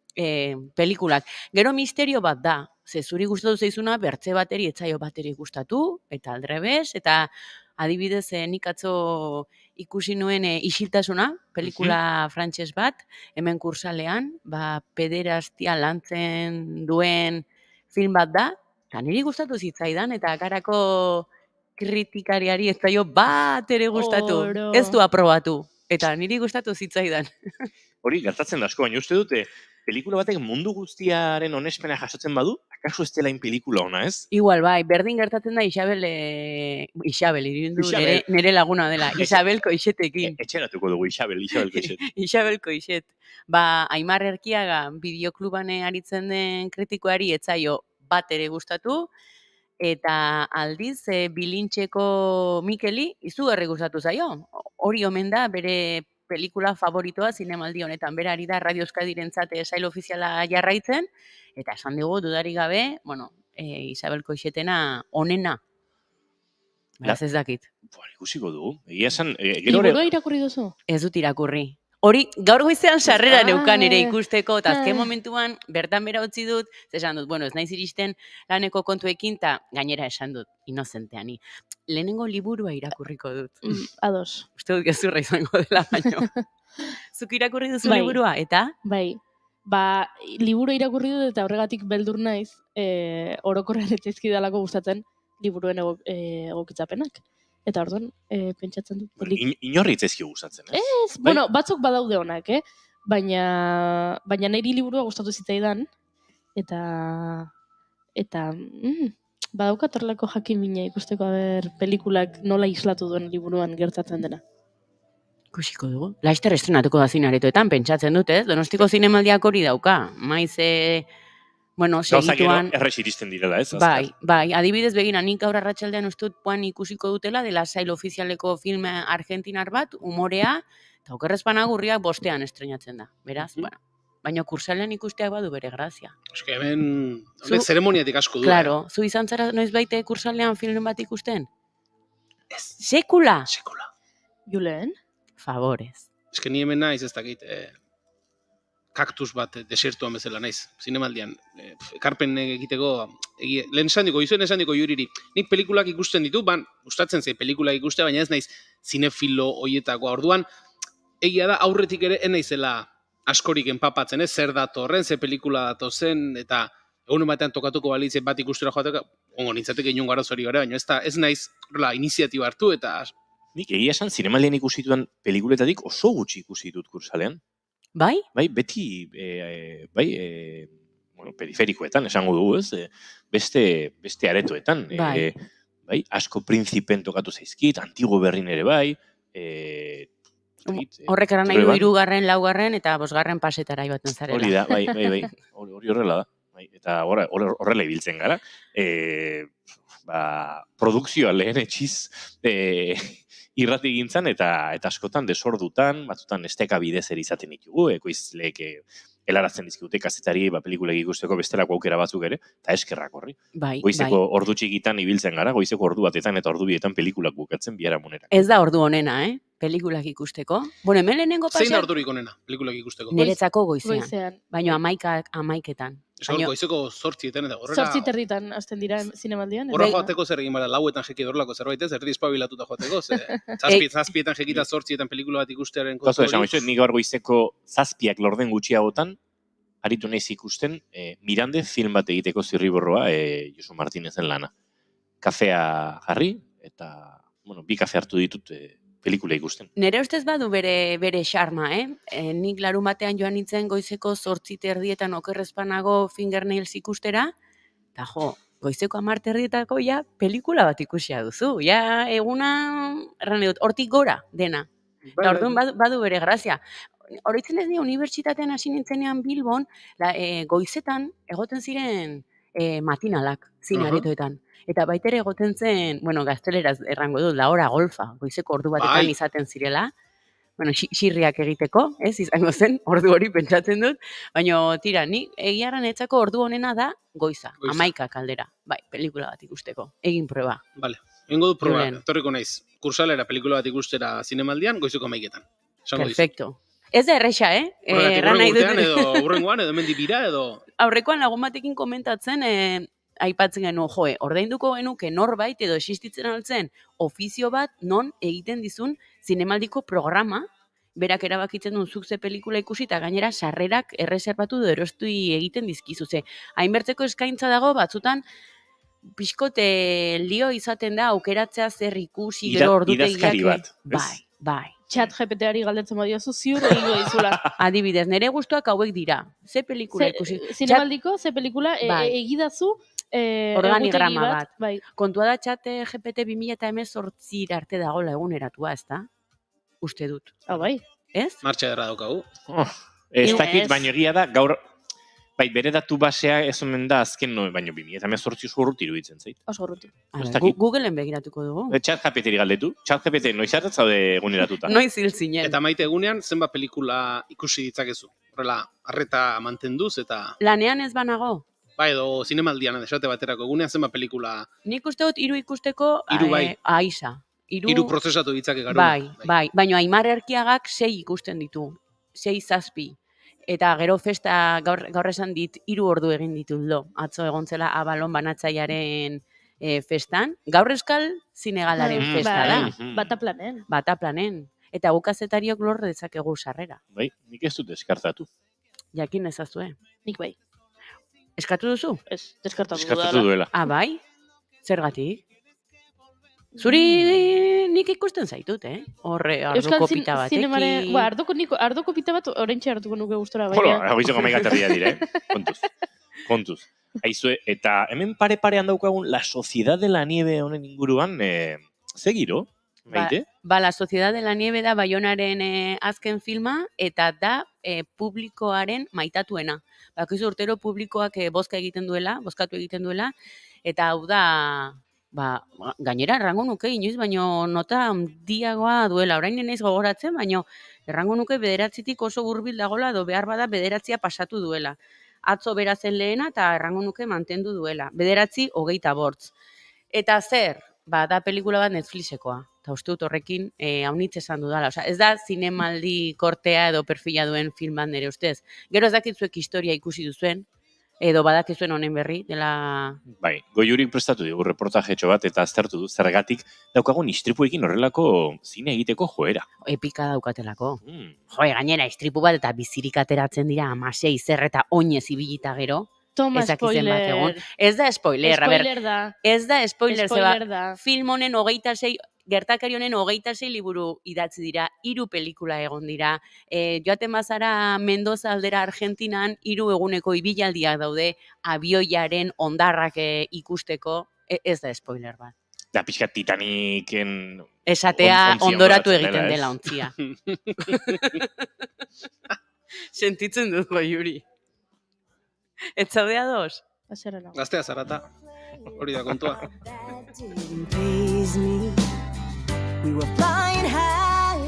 pelikulak. Gero misterio bat da, ze zuri gustatu zaizuna bertze bateri etzaio bateri gustatu, eta aldrebes, eta adibidez nik atzo ikusi nuen Isiltasuna, pelikula frantses bat, hemen kursalean, pederastia lantzen duen film bat da, eta niri gustatu zitzaidan, eta karako kritikariari ez zaio bat ere gustatu. Ez du aprobatu. Eta niri gustatu zitzaidan. Hori gertatzen da asko, baina uste dute pelikula batek mundu guztiaren onespena jasotzen badu, akaso ez dela pelikula ona, ez? Igual, bai, berdin gertatzen da Isabel, irindu nere laguna dela, Isabel Koixetekin. Etxeratuko dugu Isabel Koixet. Isabel Koixet. Ba, Aimar Erkiaga bideokluban aritzen den kritikoari etzaio bat ere gustatu, eta aldiz Bilintxeko Mikeli izugarri gustatu zaio. Hori omen da bere pelikula favoritoa zinemaldi honetan. Bera ari da Radio Euskadirentzat sail ofiziala jarraitzen, eta esan dugu dudarik gabe, bueno, Isabel Koixetena onena. Beraz ez dakit. Ikusiko dugu. Egia esan... Liburua irakurri duzu? Ez dut irakurri. Hori, gaur goizean sarrera neukan ere ikusteko, eta azken momentuan bertan bera utzi dut, esan dut, bueno, ez naiz iristen laneko kontuekin, eta gainera esan dut, inozenteani. Lehenengo liburua irakurriko dut. Ados. Uste dut gezurra izango dela baino. Zuk irakurri duzu liburua, eta? Bai. Ba, liburua irakurri dut eta horregatik beldur naiz, orokorrean ez zaizkidalako gustatzen liburuen egokitzapenak. Eta orduan, pentsatzen dut. Inorri itzezki gustatzen, ez? Ez, bueno, batzuk badaude honak, baina niri liburua gustatu zitzaidan, eta badaukat horrelako jakin mina ikusteko pelikulak nola islatu duen liburuan gertatzen dena. Ikusiko dugu. Laster estrenatuko da zinaretoetan, pentsatzen dut, ez? Donostiko zinemaldiak hori dauka. Maiz, bueno, segituan... Gauzak errez iristen direla, ez? Bai, adibidez begina, nik gaur arratsaldean ustut puan ikusiko dutela, dela sail ofizialeko filme argentinar bat, umorea, eta okerrezpanagurriak bostean estrenatzen da. Beraz, bueno, baina kursalean ikusteak badu bere grazia. Eske hemen, zeremoniatik asko du. Claro, zu izan zara noiz baite kursalean film bat ikusten? Ez. Sekula? Sekula. Julen? Favorez. Eske ni hemen naiz ez dakit, kaktus bat desiertuan bezala naiz, zinemaldian. Ekarpen egiteko, lehen esan diko Juriri, nik pelikulak ikusten ditu, gustatzen zei pelikulak ikustea, baina ez naiz zinefilo hoietakoa. Orduan, egia da aurretik ere naizela askorik enpapatzen, ez zer datorren, ze pelikula datozen, eta egunen batean tokatuko balitze bat ikustera joateko, ongo nintzateke inungo arazori gara, baina ez naiz iniziatiba hartu, eta... Nik egia esan zinemaldian ikusituen pelikuletatik oso gutxi ikusitut kursalean. Bai? Bai, beti, bueno, periferikoetan, esango dugu, ez? Beste aretoetan. Bai, asko prinzipen tokatu zaizkit, antigo berrin ere bai. Horrek eran nahi du 3., 4. eta 5. pasetara ibaten zarela. Hori da, bai. Hori horrela da. Eta horrela ibiltzen gara. Produkzioa lehen etxiz irrati gintzan eta askotan desordutan, batzutan esteka bidez izaten ditugu, ekoizleek helarazten dizkigute kazetari pelikulek ikusteko bestelako aukera batzuk ere, eta eskerrak horri. Goizeko ordu txikitan ibiltzen gara, goizeko ordu batetan eta ordu bietan pelikulak bukatzen biharamunera. Ez da ordu honena, pelikulak ikusteko. Bueno, hemen lehenengo pasean... Zein da ordurik honena, pelikulak ikusteko? Niretzako goizean. Baina 11etan. Goizeko 8etan eta horrela... 8:30 hasten dira zinemaldian. Horra joateko zer egin bara, 4etan jeki dorlako zerbait ez, erdi espabilatuta joateko, 7etan jekita 8etan pelikula bat ikustearen kontu hori. Nik gaur goizeko 7 lorden gutxiagotan, aritu nahiz ikusten, Mirande film bat egiteko zirriborroa, Josu Martinezen lana. Kafea jarri, eta, bueno, 2 kafe hartu ditut pelikula ikusten. Nere ustez badu bere xarma, Nik larun batean joan nintzen goizeko 8:30 okerrezpanago fingernails ikustera, eta goizeko 10:30 ja pelikula bat ikusia duzu. Ja eguna, erran dut, hortik gora dena. Eta orduan badu bere grazia. Horitzen ez dira, unibertsitatean hasi nintzenean Bilbon, goizetan egoten ziren matinalak zinaretoetan. Eta baitere egoten zen, bueno, gazteleraz errango dut, la hora golfa, goizeko ordu batetan izaten zirela. Bueno, xirriak egiteko, izango zen, ordu hori pentsatzen dut. Baina, tira, ni egiarran etzako ordu honena da goiza, 11 aldera. Bai, pelikula bat ikusteko, egin proba. Vale, egingo du proba, etorriko naiz. Kursalera pelikula bat ikustera zinemaldian, goizeko 11etan. Perfecto. Ez da erresa, Horregatik urtean edo urrengoan, edo mendipira, edo... Aurrekoan lagun batekin komentatzen, aipatzen genuen, ordainduko genuke norbait edo existitzen altzen ofizio bat non egiten dizun zinemaldiko programa, berak erabakitzen duen zuk ze pelikula ikusi eta gainera sarrerak erreserbatu edo erostu egiten dizkizuze. Hainbertzeko eskaintza dago batzutan pixkote lio izaten da aukeratzea zer ikusi gero ordutegiak. Idazkari bat. Bai. Chat GPT-ari galdetzen badiozu, ziur egingo dizula. Adibidez, nire gustuak hauek dira. Ze pelikula ikusi? Zinemaldiko, ze pelikula egidazu Organigrama egutegi bat. Bai. Kontua da Chat GPT 2018 arte dagoela eguneratua, ezta? Uste dut. Bai. Ez? Martxa erra daukagu. Ez dakit, baino egia da, gaur, bai, bere datu basea ez omen da azken baino 2018 oso urruti iruditzen zait. Oso urruti. Googleen begiratuko dugu. Chat GPT-ri galdetu. Chat GPT noiz arte zaude eguneratuta. Noiz hil zinen. Eta maite egunean, zenbat pelikula ikusi ditzakezu. Horrela, arreta mantenduz eta... Lanean ez banago? Bai, edo zinemaldian esate baterako egunean zenbat pelikula... Nik uste dut 3 ikusteko Aisa. 3 prozesatu ditzake garuna. Bai. Baina Aimar Erkiagak 6 ikusten ditu. 6-7. Eta gero festa gaur esan dit 3 ordu egin dituldo. Atzo egontzela Abalon banatzaiaren festan. Gaur eskal zinegalaren festa da. Bataplanen. Eta gukazetariok lor dezakegu sarrera. Bai, nik ez dut eskartatu. Jakin ezazue. Nik bai. Eskatu duzu? Ez, deskartatu duela. Bai? Zergatik? Zuri nik ikusten zaitut, Horre, ardo kopita batekin. Ardo kopita bat oraintxe hartuko nuke gustora. Hola, goizeko megaterria dire, kontuz. Aizue, eta hemen pare-parean daukagun La Sociedad de la Nieve honen inguruan, zegiro, maite? La Sociedad de la Nieve da Baionaren azken filma, eta da publikoaren maitatuena. Bakizu urtero publikoak bozkatu egiten duela, eta hau da... gainera errango nuke inoiz, baino nota handiagoa duela. Orain naiz gogoratzen, baino errango nuke 9tik oso hurbil dagola, edo behar bada 9 pasatu duela. Atzo berazen lehena eta errango nuke mantendu duela. 9, 28. Eta zer? Da pelikula bat Netflixekoa. Eta uste dut horrekin haunitz esan dudala. Ez da zinemaldi kortea edo perfila duen filman nire ustez. Gero ez dakitzuek historia ikusi duzuen, edo badakizuen honen berri, dela... Bai, Goiurik prestatu dugu reportajetxo bat, eta aztertu du, zergatik daukagun istripuekin horrelako zine egiteko joera. Epika daukatelako. Gainera, istripu bat eta bizirik ateratzen dira, amasei zer eta oinez ibilita gero. Toma, spoiler. Ez da spoiler, Spoiler da. Ez da spoiler, zeba. Film honen 26... Gertakari honen 26 liburu idatzi dira, 3 pelikula egon dira. Joaten bazara Mendoza aldera Argentinan 3 eguneko ibilaldiak daude abioiaren ondarrak ikusteko. Ez da spoiler bat. Da pixka Titaniken... Esatea ondoratu egiten dela ontzia. Sentitzen dut, Goiuri. Ez zaudea dos? Gaztea zarata. Hori da kontua. We were flying high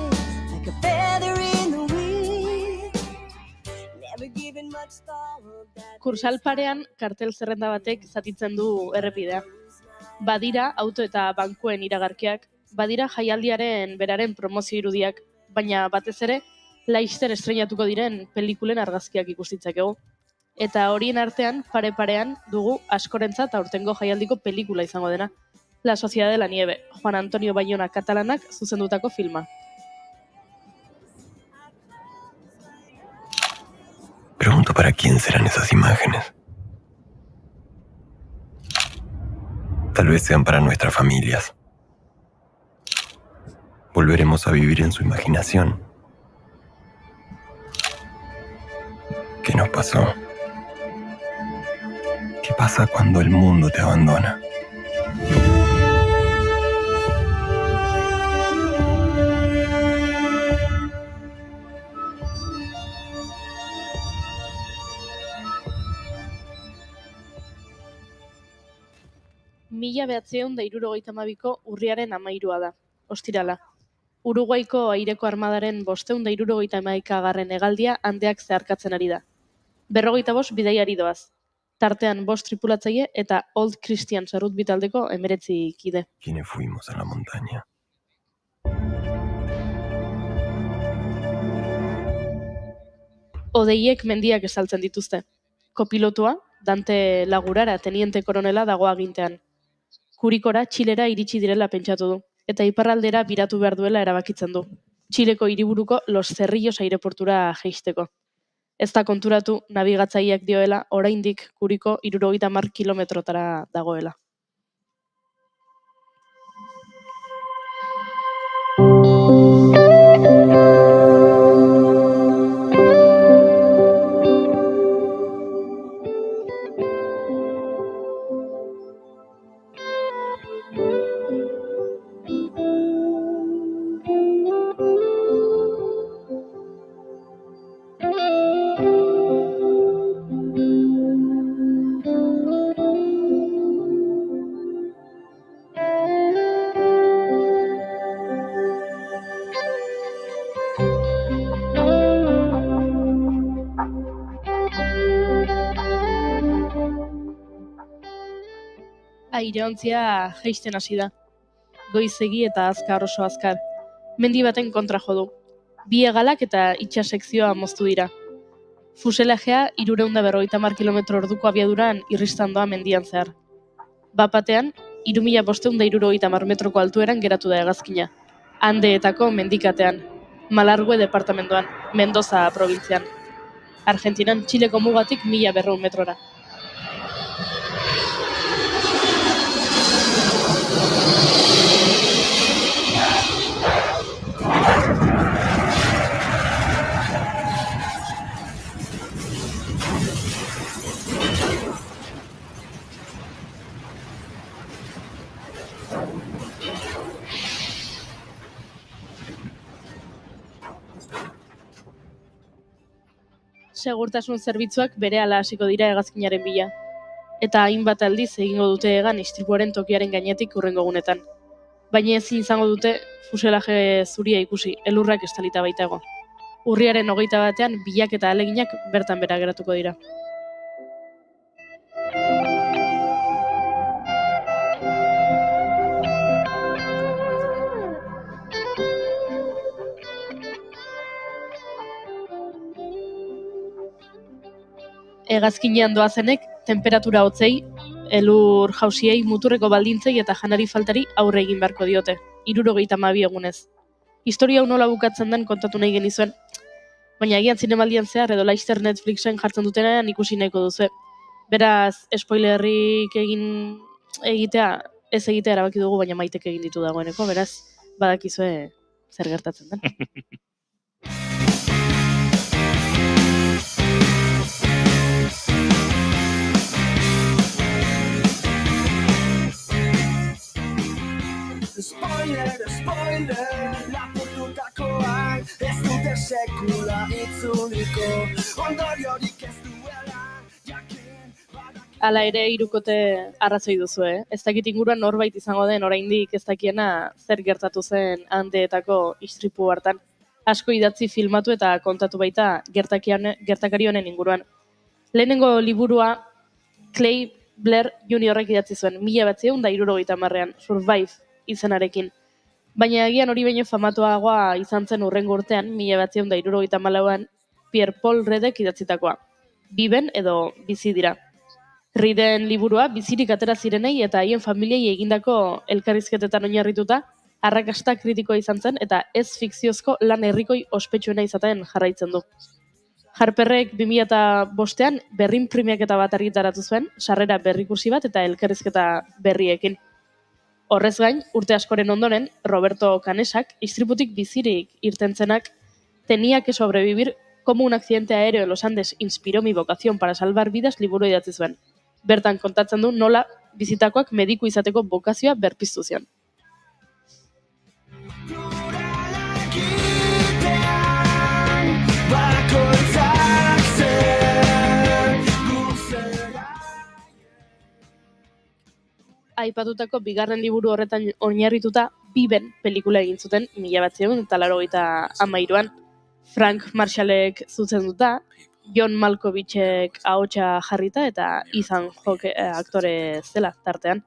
like a feather in the wind. Never giving much thought. Kursal parean kartel zerrenda batek zatitzen du errepidea. Badira auto eta bankuen iragarkiak, badira jaialdiaren beraren promozio irudiak, baina batez ere laizter estreinatuko diren pelikulen argazkiak ikustitzakegu. Eta horien artean pare-parean dugu askorentzat aurtengo jaialdiko pelikula izango dena. La Sociedad de la Nieve, Juan Antonio Bayona katalanak zuzendutako filma. Pregunto para quién serán esas imágenes. Tal vez sean para nuestras familias. Volveremos a vivir en su imaginación. ¿Qué nos pasó? ¿Qué pasa cuando el mundo te abandona? Mila 1972ko urriaren 13 da, ostirala. Uruguaiko aireko armadaren 571. Hegaldia handeak zeharkatzen ari da. 45 bidaiari doaz. Tartean 5 tripulatzaile eta Old Christian rugby taldeko 19 kide. ¿Quiénes fuimos a la montaña? Odeiek mendiak esaltzen dituzte. Kopilotua, Dante Lagurara teniente koronela dago agintean. Kurikora Txilera iritsi direla pentsatu du, eta iparraldera biratu behar duela erabakitzen du. Txileko hiriburuko Los Cerrillos aireportura jeisteko. Ez da konturatu nabigatzaileak dioela oraindik Kuriko 70 kilometrotara dagoela. aireontzia jaisten hasi da. Goizegi eta azkar oso azkar. Mendi baten kontra jo du. Bi hegalak eta itsasekzioa moztu dira. Fuselajea 350 km/h abiaduran irristan doa mendian zehar. Bapatean, 3570 metroko altueran geratu da hegazkina. Andeetako mendikatean, Malargüe departamentoan, Mendoza probintzian. Argentinan Txileko mugatik 1200 metrora. Segurtasun zerbitzuak berehala hasiko dira hegazkinaren bila. Eta hainbat aldiz egingo dute hegan istripuaren tokiaren gainetik hurrengo egunetan. Baina ezin izango dute fuselaje zuria ikusi, elurrak estalita baitago. Urriaren 21ean bilak eta ahaleginak bertan bera geratuko dira. Hegazkinean doazenek, temperatura hotzei, elur jausiei, muturreko baldintzei eta janari faltari aurre egin beharko diote, 72 egunez. Historia hau nola bukatzen den kontatu nahi genizuen, baina agian zinemaldian zehar edo laster Netflixen jartzen dutenean ikusi nahiko duzu. Beraz, spoilerrik ez egitea erabaki dugu, baina Maitek egin ditu dagoeneko, beraz, badakizue zer gertatzen den. Spoiler, lapurtutakoak ez dute sekula itzuliko, ondoriorik ez duela jakin. Hala ere, hirukote arrazoi duzu, Ez dakit inguruan norbait izango den oraindik ez dakiena zer gertatu zen Andeetako istripu hartan. Asko idatzi filmatu eta kontatu baita gertakari honen inguruan. Lehenengo liburua Clay Blair Juniorrek idatzi zuen, 1970ean, Survive izenarekin. Baina agian hori baino famatuagoa izan zen hurrengo urtean, 1974an, Pierre Paul Redek idatzitakoa. Biben edo bizi dira. Riden liburua bizirik atera zirenei eta haien familiei egindako elkarrizketetan oinarrituta, arrakasta kritikoa izan zen eta ez fikziozko lan herrikoi ospetsuena izaten jarraitzen du. Harperrek 2005ean berrin premiaketa bat argitaratu zuen, sarrera berrikusi bat eta elkarrizketa berriekin. Horrez gain, urte askoren ondoren, Roberto Canesak, istriputik bizirik irtentzenak, tenía que sobrevivir como un accidente aéreo en los Andes inspiró mi vocación para salvar vidas liburu idatzi zuen. Bertan kontatzen du nola bizitakoak mediku izateko bokazioa berpiztu zion. Aipatutako bigarren liburu horretan oinarrituta Biben pelikula egin zuten 1983an. Frank Marshallek zuzenduta, John Malkovichek ahotsa jarrita eta Ethan Hawke aktore zela tartean.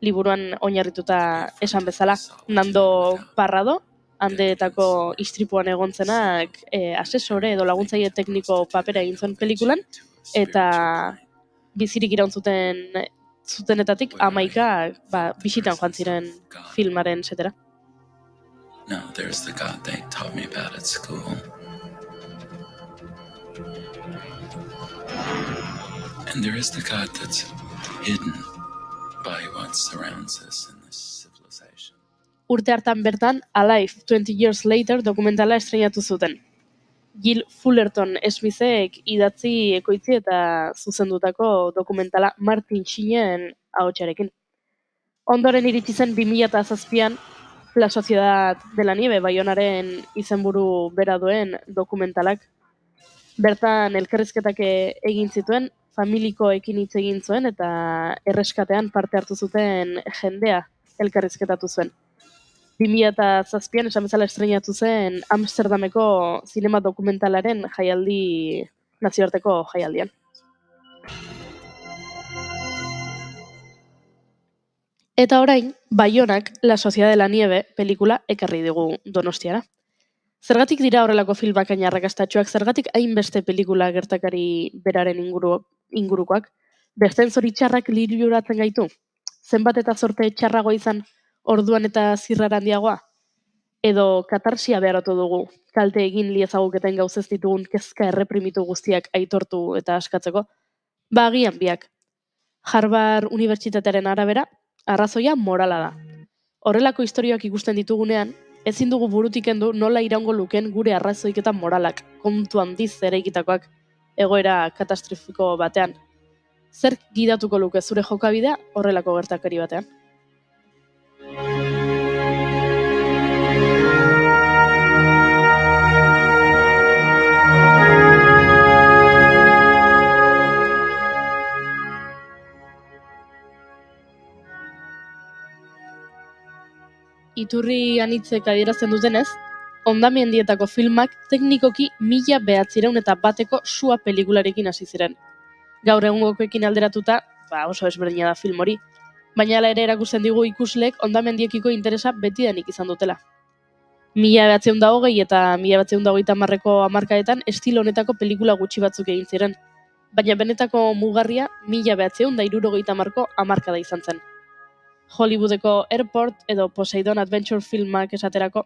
Liburuan oinarrituta esan bezala, Nando Parrado, Andeetako istripuan egontzenak asesore edo laguntzaile tekniko papera egin zuen pelikulan, eta bizirik iraun zutenetatik 11 bisitan joan ziren filmaren setera. No, there's the God they taught me about at school. And there is the God that's hidden by what surrounds us in this civilization. Urte hartan bertan, Alive, 20 Years Later dokumentala estreinatu zuten. Jill Fullerton Smithek idatzi, ekoitzi eta zuzendutako dokumentala Martin Sheenen ahotsarekin. Ondoren iritsi zen 2007an La Sociedad de la Nieve, Baionaren izenburu bera duen dokumentalak. Bertan elkarrizketak egin zituen, familikoekin hitz egin zuen eta erreskatean parte hartu zuten jendea elkarrizketatu zuen. 2007an esan bezala estreinatu zen Amsterdameko zinema dokumentalaren jaialdi, nazioarteko jaialdian. Eta orain, Baionak La Sociedad de la Nieve pelikula ekarri digu Donostiara. Zergatik dira horrelako filmak hain arrakastatsuak, zergatik hainbeste pelikula gertakari beraren ingurukoak, besteen zoritxarrak liluratzen gaitu? Zenbat eta zorte txarrago izan orduan eta zirrara handiagoa? Edo katarsia beharatu dugu, kalte egin liezaguketen gauzez ditugun kezka erreprimitu guztiak aitortu eta askatzeko? Ba, agian biak. Harvard Unibertsitatearen arabera, arrazoia morala da. Horrelako istorioak ikusten ditugunean, ezin dugu burutik kendu nola iraungo luken gure arrazoiketa moralak, kontu handiz eraikitakoak egoera katastrofiko batean. Zer gidatuko luke zure jokabidea horrelako gertakari batean? Iturri anitzek adierazten dutenez, hondamendietako filmak teknikoki 1901 sua pelikularekin hasi ziren. Gaur egungokoekin alderatuta, oso ezberdina da film hori, baina hala ere erakusten digu ikusleek hondamendiekiko interesa betidanik izan dutela. 1920 eta 1930ko hamarkadetan estilo honetako pelikula gutxi batzuk egin ziren, baina benetako mugarria 1960ko hamarkada izan zen. Hollywoodeko Airport edo Poseidon Adventure filmak esaterako,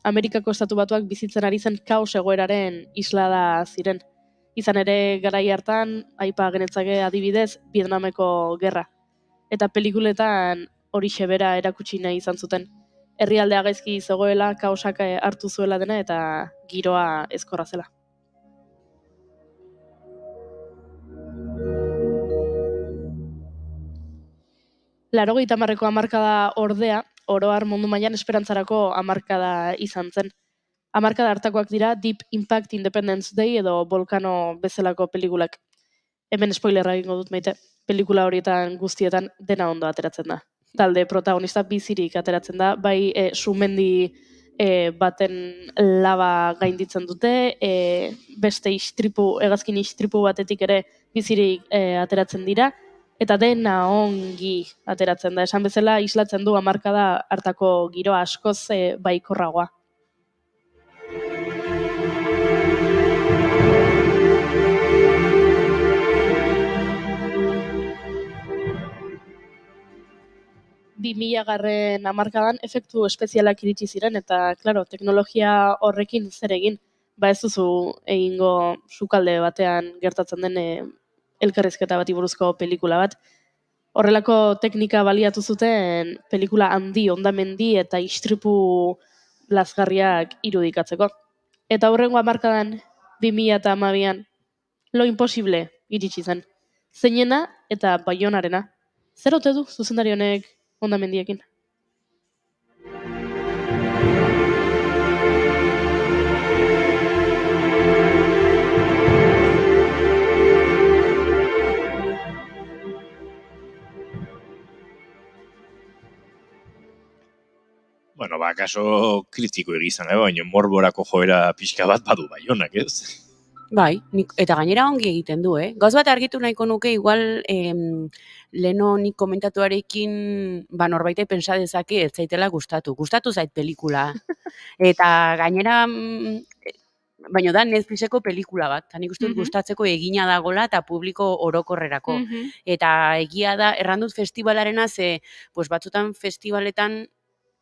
Amerikako estatu batuak bizitzen ari zen kaos egoeraren islada ziren. Izan ere, garai hartan, aipa genetzake adibidez, Vietnameko gerra. Eta pelikuletan horixe bera erakutsi nahi izan zuten. Herrialdea gaizki zegoela, kaosak hartu zuela dena eta giroa ezkorra zela. Laurogeita hamarreko hamarkada ordea, oro har mundu mailan esperantzarako hamarkada izan zen. Hamarkada hartakoak dira Deep Impact Independence Day edo Volcano bezalako pelikulak. Hemen spoilerra egingo dut maite, pelikula horietan guztietan dena ondo ateratzen da. Talde protagonista bizirik ateratzen da, bai sumendi baten laba gainditzen dute, beste hegazkin istripu batetik ere bizirik ateratzen dira, eta dena ongi ateratzen da. Esan bezala, islatzen du hamarkada hartako giroa askoz baikorragoa. Garren hamarkadan efektu espezialak iritsi ziren eta, klaro, teknologia horrekin zer egin, ez duzu egingo sukalde batean gertatzen den elkarrizketa bati buruzko pelikula bat. Horrelako teknika baliatu zuten pelikula handi, hondamendi eta istripu lazgarriak irudikatzeko. Eta hurrengo hamarkadan, 2012an, Lo Imposible iritsi zen. Zeinena eta Baionarena. Zer ote du zuzendari honek hondamendiekin? Bueno, kaso kritiko egizan, baina morborako joera pixka bat badu Baionak, ez? Bai, eta gainera ongi egiten du, Gauz bat argitu nahiko nuke, igual leno nik komentatuarekin norbaitek pentsa dezake ez zaitela gustatu zait pelikula. Eta gainera, baina da Netflixeko pelikula bat, eta nik uste dut gustatzeko egina dagola eta publiko orokorrerako. Eta egia da, errandut festivalarena ze, batzutan festivaletan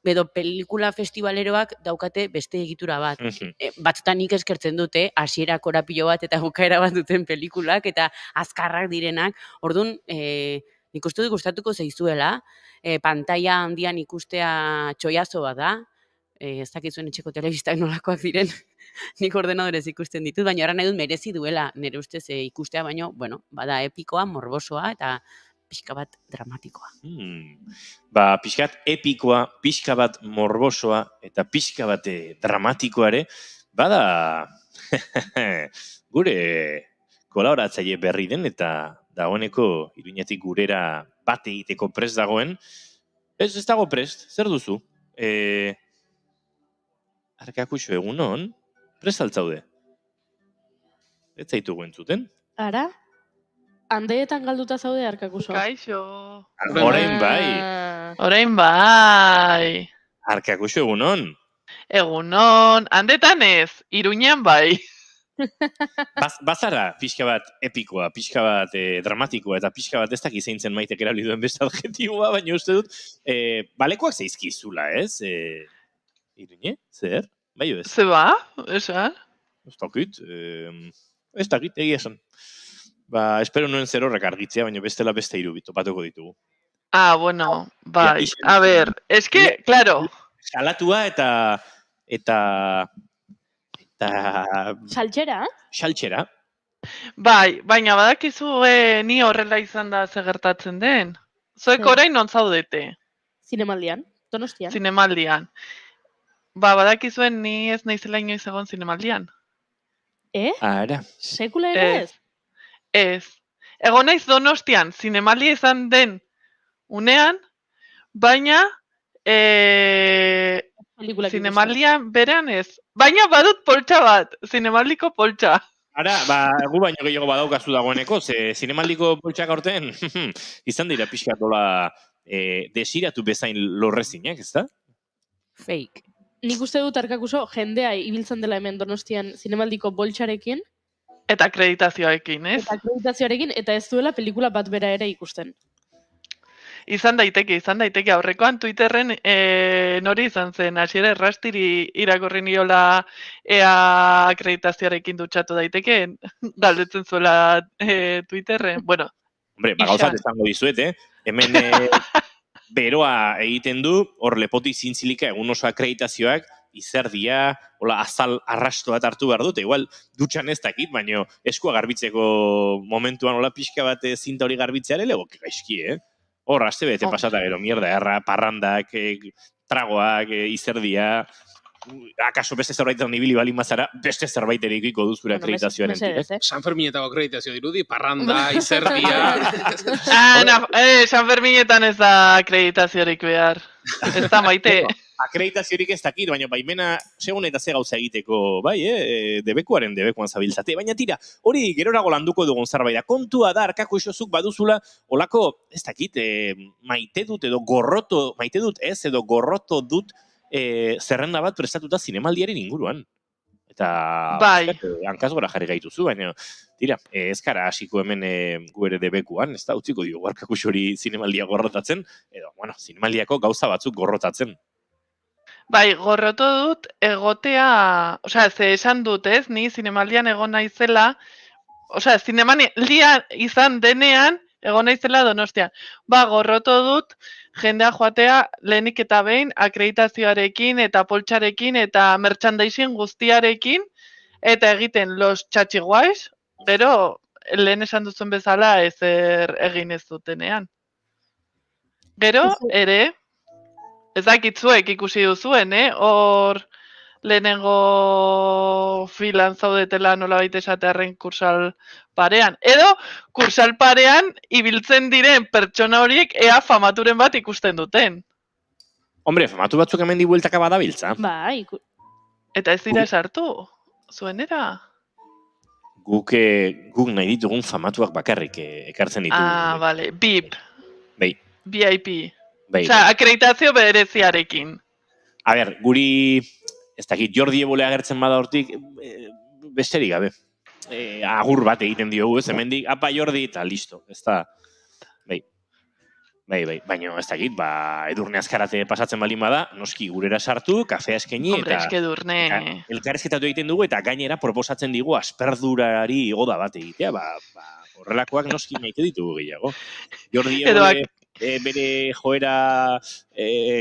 edo pelikula festivaleroak daukate beste egitura bat. Batzutan nik eskertzen dute, hasiera korapilo bat eta bukaera bat duten pelikulak, eta azkarrak direnak. Orduan, nik uste dut gustatuko zaizuela, pantalla handian ikustea txoiazo bat da, ez dakizuen etxeko telebistak nolakoak diren, nik ordenadorez ikusten ditut, baina horren nahi dut merezi duela, nire ustez ikustea, baina, bada epikoa, morbosoa, eta pixka bat dramatikoa. Pixka bat epikoa, pixka bat morbosoa eta pixka bat dramatikoa ere, bada gure kolaboratzaile berri den eta dagoeneko Iruñetik gurera bat egiteko prest dagoen. Ez dago prest, zer duzu? Arkakuxo egunon, prest altzaude? Ez zaitugu entzuten? Ara? Handeetan galduta zaude Arkakuso. Kaixo. Orain bai. Orain bai. Arkakuxo egunon. Egunon, handetan ez, Iruñan bai. Bazara pixka bat epikoa, pixka bat dramatikoa, eta pixka bat ez dakit zein zen Maitek erabili duen beste adjetiboa, baina uste dut, balekoak zaizkizula, ez? Iruñe, zer? Bai ez? Ze ba, esan? Ez dakit, egia esan. Ba, espero nuen zer horrek argitzea, baina bestela beste irubit, topatuko ditugu. Ah, bueno, bai, a ver, eske, claro. Salatua eta Saltxera? Saltxera. Bai, baina badakizu ni horrela izan da ze gertatzen den. Zoek orain non zaudete? Zinemaldian, Donostian. Zinemaldian. Ba, badakizuen ni ez naizela inoiz egon zinemaldian. Ara. Sekula ere ez? Ez. Egon naiz Donostian, zinemaldia izan den unean, baina zinemaldian berean ez. Baina badut poltsa bat, zinemaldiko poltsa. Ara, gu baino gehiago badaukazu dagoeneko, ze zinemaldiko poltsak aurten izan dira pixka dola desiratu bezain lorrezinak, ez da? Fake. Nik uste dut Arkakuso jendea ibiltzen dela hemen Donostian zinemaldiko boltsarekin. Eta akreditazioarekin, ez? Eta akreditazioarekin, eta ez duela pelikula bat bera ere ikusten. Izan daiteke. Aurrekoan Twitterren nori izan zen, hasiera errastiri irakurri niola ea akreditazioarekin dutxatu daiteke, galdetzen zuela Twitterren. Bueno, hombre, gauzat esango dizuet, hemen beroa egiten du, hor lepoti zintzilika egun oso akreditazioak, izerdia, hola azal arrastoa hartu behar dute, igual dutxan ez dakit, baina eskua garbitzeko momentuan hola pixka bat zinta hori garbitzeare legoke gaizki, Hor, aste bete pasata gero, mierda, erra, parrandak, tragoak, izerdia, akaso beste zerbaitan ibili bali mazara, beste zerbaiterik iko duzure akreditazioaren tirez. San Ferminetako akreditazio dirudi, parranda, izerdia... San Ferminetan ez da akreditaziorik behar. Ez da maite. Akreditaziorik ez dakit, baina baimena segun eta ze gauza egiteko, bai, debekuan zabiltzate. Baina tira, hori gerorago landuko dugun zerbait da. Kontua da, Arkako isozuk baduzula, olako, ez dakit, maite dut zerrenda bat prestatuta zinemaldiaren inguruan. Eta, hankaz gora jarri gaituzu, baina, tira, ez kara hasiko hemen gu ere debekuan, ez da, utziko dio, Arkako hori zinemaldia gorrotatzen, edo, bueno, zinemaldiako gauza batzuk gorrotatzen. Bai, gorroto dut egotea, ze esan dut ez, ni zinemaldian egon naizela, zinemaldia izan denean egon naizela Donostian. Ba, gorroto dut jendea joatea lehenik eta behin akreditazioarekin eta poltsarekin eta merchandising guztiarekin eta egiten los txatxiguais, gero lehen esan duzen bezala ezer egin ez dutenean. Gero, ere... Ez dakitzuek ikusi duzuen, hor lehenengo filan zaudetela nolabait esatearren kursal parean. Edo, kursal parean ibiltzen diren pertsona horiek ea famaturen bat ikusten duten. Hombre, famatu batzuk hemen di bueltaka badabiltza. Bai. Eta ez dira esartu, zuenera? Guk nahi ditugun famatuak bakarrik ekartzen ditugu. Ah, bale, BIP. Bai. VIP. Osea, akreditazio bereziarekin. A ber, guri, ez dakit, Jordi Ebole agertzen bada hortik, besterik gabe. Agur bat egiten diogu, ez hemendik, apa Jordi, eta listo, ez da. Bai, baina ez dakit, Edurne Azkarate pasatzen baldin bada, noski gurera sartu, kafea eskaini, Hombre, eske Edurne. Elkarrezketatu egiten dugu, eta gainera proposatzen digu asperdurari goda bat egitea, horrelakoak noski maite ditugu gehiago. Jordi Ebole... bere joera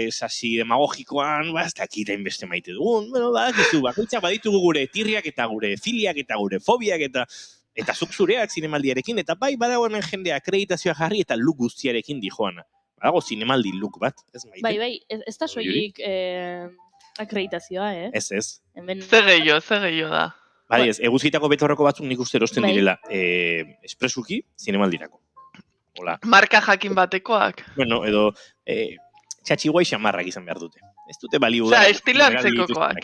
sasi demagogikoan, ez dakiten beste maite dugun, bakoitzak baditugu gure tirriak eta gure filiak eta gure fobiak eta zuk zureak zinemaldiarekin, eta bai badagoen jendea akreditazioa jarri eta look guztiarekin dijoana. Badago zinemaldi look bat, ez maite? Bai, ez da soilik akreditazioa, Ez. Zer gehiago da. Bai, ez, eguzkitako betaurreko batzuk nik uste erosten direla espresuki zinemaldirako. Hola. Marka jakin batekoak. Bueno, edo txatxiguai xamarrak izan behar dute. Ez dute baliu da. Estilo antzekokoak.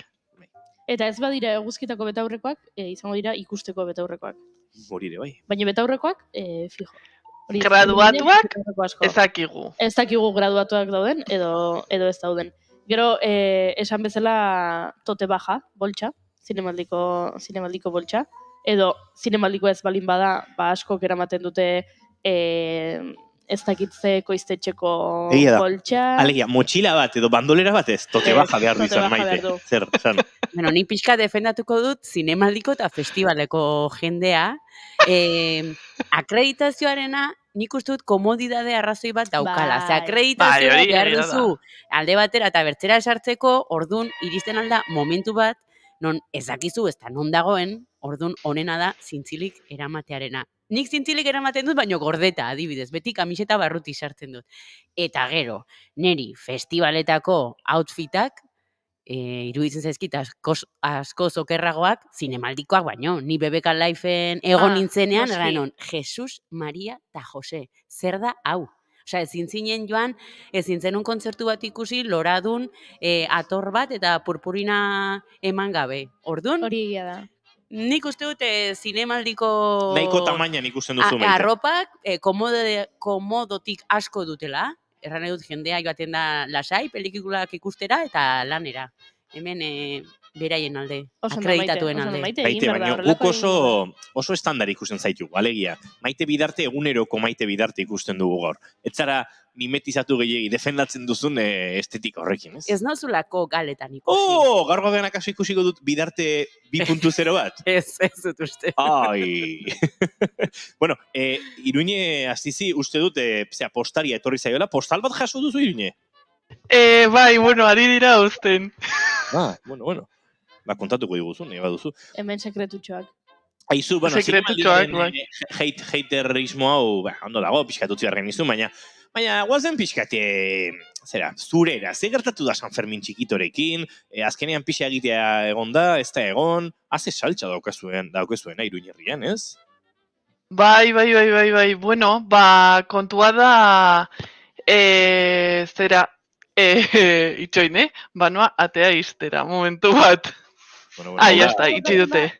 Eta ez badira eguzkitako betaurrekoak, izango dira ikusteko betaurrekoak. Morire, bai. Baina betaurrekoak, fijo. Graduatuak ezakigu. Ez dakigu graduatuak dauden, edo ez dauden. Gero, esan bezala tote baja, boltsa, zinemaldiko boltsa, edo zinemaldiko ez balin bada, askok eramaten dute ez dakitze koiztetxeko boltsa. Alegia, motxila bat edo bandolera bat ez, tote baja behar du izan maite. Zer, esan. Bueno, ni pixka defendatuko dut zinemaldiko eta festivaleko jendea. Akreditazioarena nik uste dut komodidade arrazoi bat daukala. Ze akreditazioa behar duzu alde batera eta bertzera esartzeko, ordun iristen alda momentu bat, non ezakizu ez da non dagoen, ordun honena da zintzilik eramatearena. Nik zintzilik eramaten dut, baino gordeta, adibidez, beti kamiseta barruti sartzen dut. Eta gero, neri festivaletako outfitak, iruditzen zaizkit asko zokerragoak, zinemaldikoak baino. Ni Bebeka Lifeen egon nintzenean, eranon, Jesus, Maria eta Jose. Zer da hau? Osea, ezin zinen joan, ezin zenun kontzertu bat ikusi, loradun, ator bat eta purpurina eman gabe. Ordun? Hori egia da. Nik uste dut zinemaldiko... Nahiko tamainan ikusten duzu maite. Arropak komodotik asko dutela. Erran edut jendea joaten da lasai, pelikulak ikustera eta lanera. Hemen beraien alde, akreditatuen alde. Maite, baina guk oso estandar ikusten zaitugu, alegia. Maite bidarte eguneroko maite bidarte ikusten dugu gaur. Ez zara mimetizatu gehiagi defendatzen duzun estetika horrekin, ez? Ez nauzulako galetan ikusi. Gaur gabean akaso ikusiko dut bidarte 2.0 bat? Ez dut uste. Ai! Bueno, Iruñe Astizi uste dut, postaria etorri zaiola, postal bat jaso duzu Iruñe? Bai, bueno, ari dira uzten. Bueno. Ba, kontatuko diguzu, nahi baduzu. Hemen sekretutxoak. Aizu, bueno, sekretutxoak, bai. Haterismo hau, ondo dago, pixkat utzi garren izu, baina guazen pixkat, zurera, ze gertatu da San Fermin txikitorekin, azkenean pixa egitea egon da, ez da egon, haze saltza daukezuen Iruñe herrian, ez? Bai. Bueno, kontua da, itxoin, banoa atea iztera, momentu bat. Ya está, itxi dute.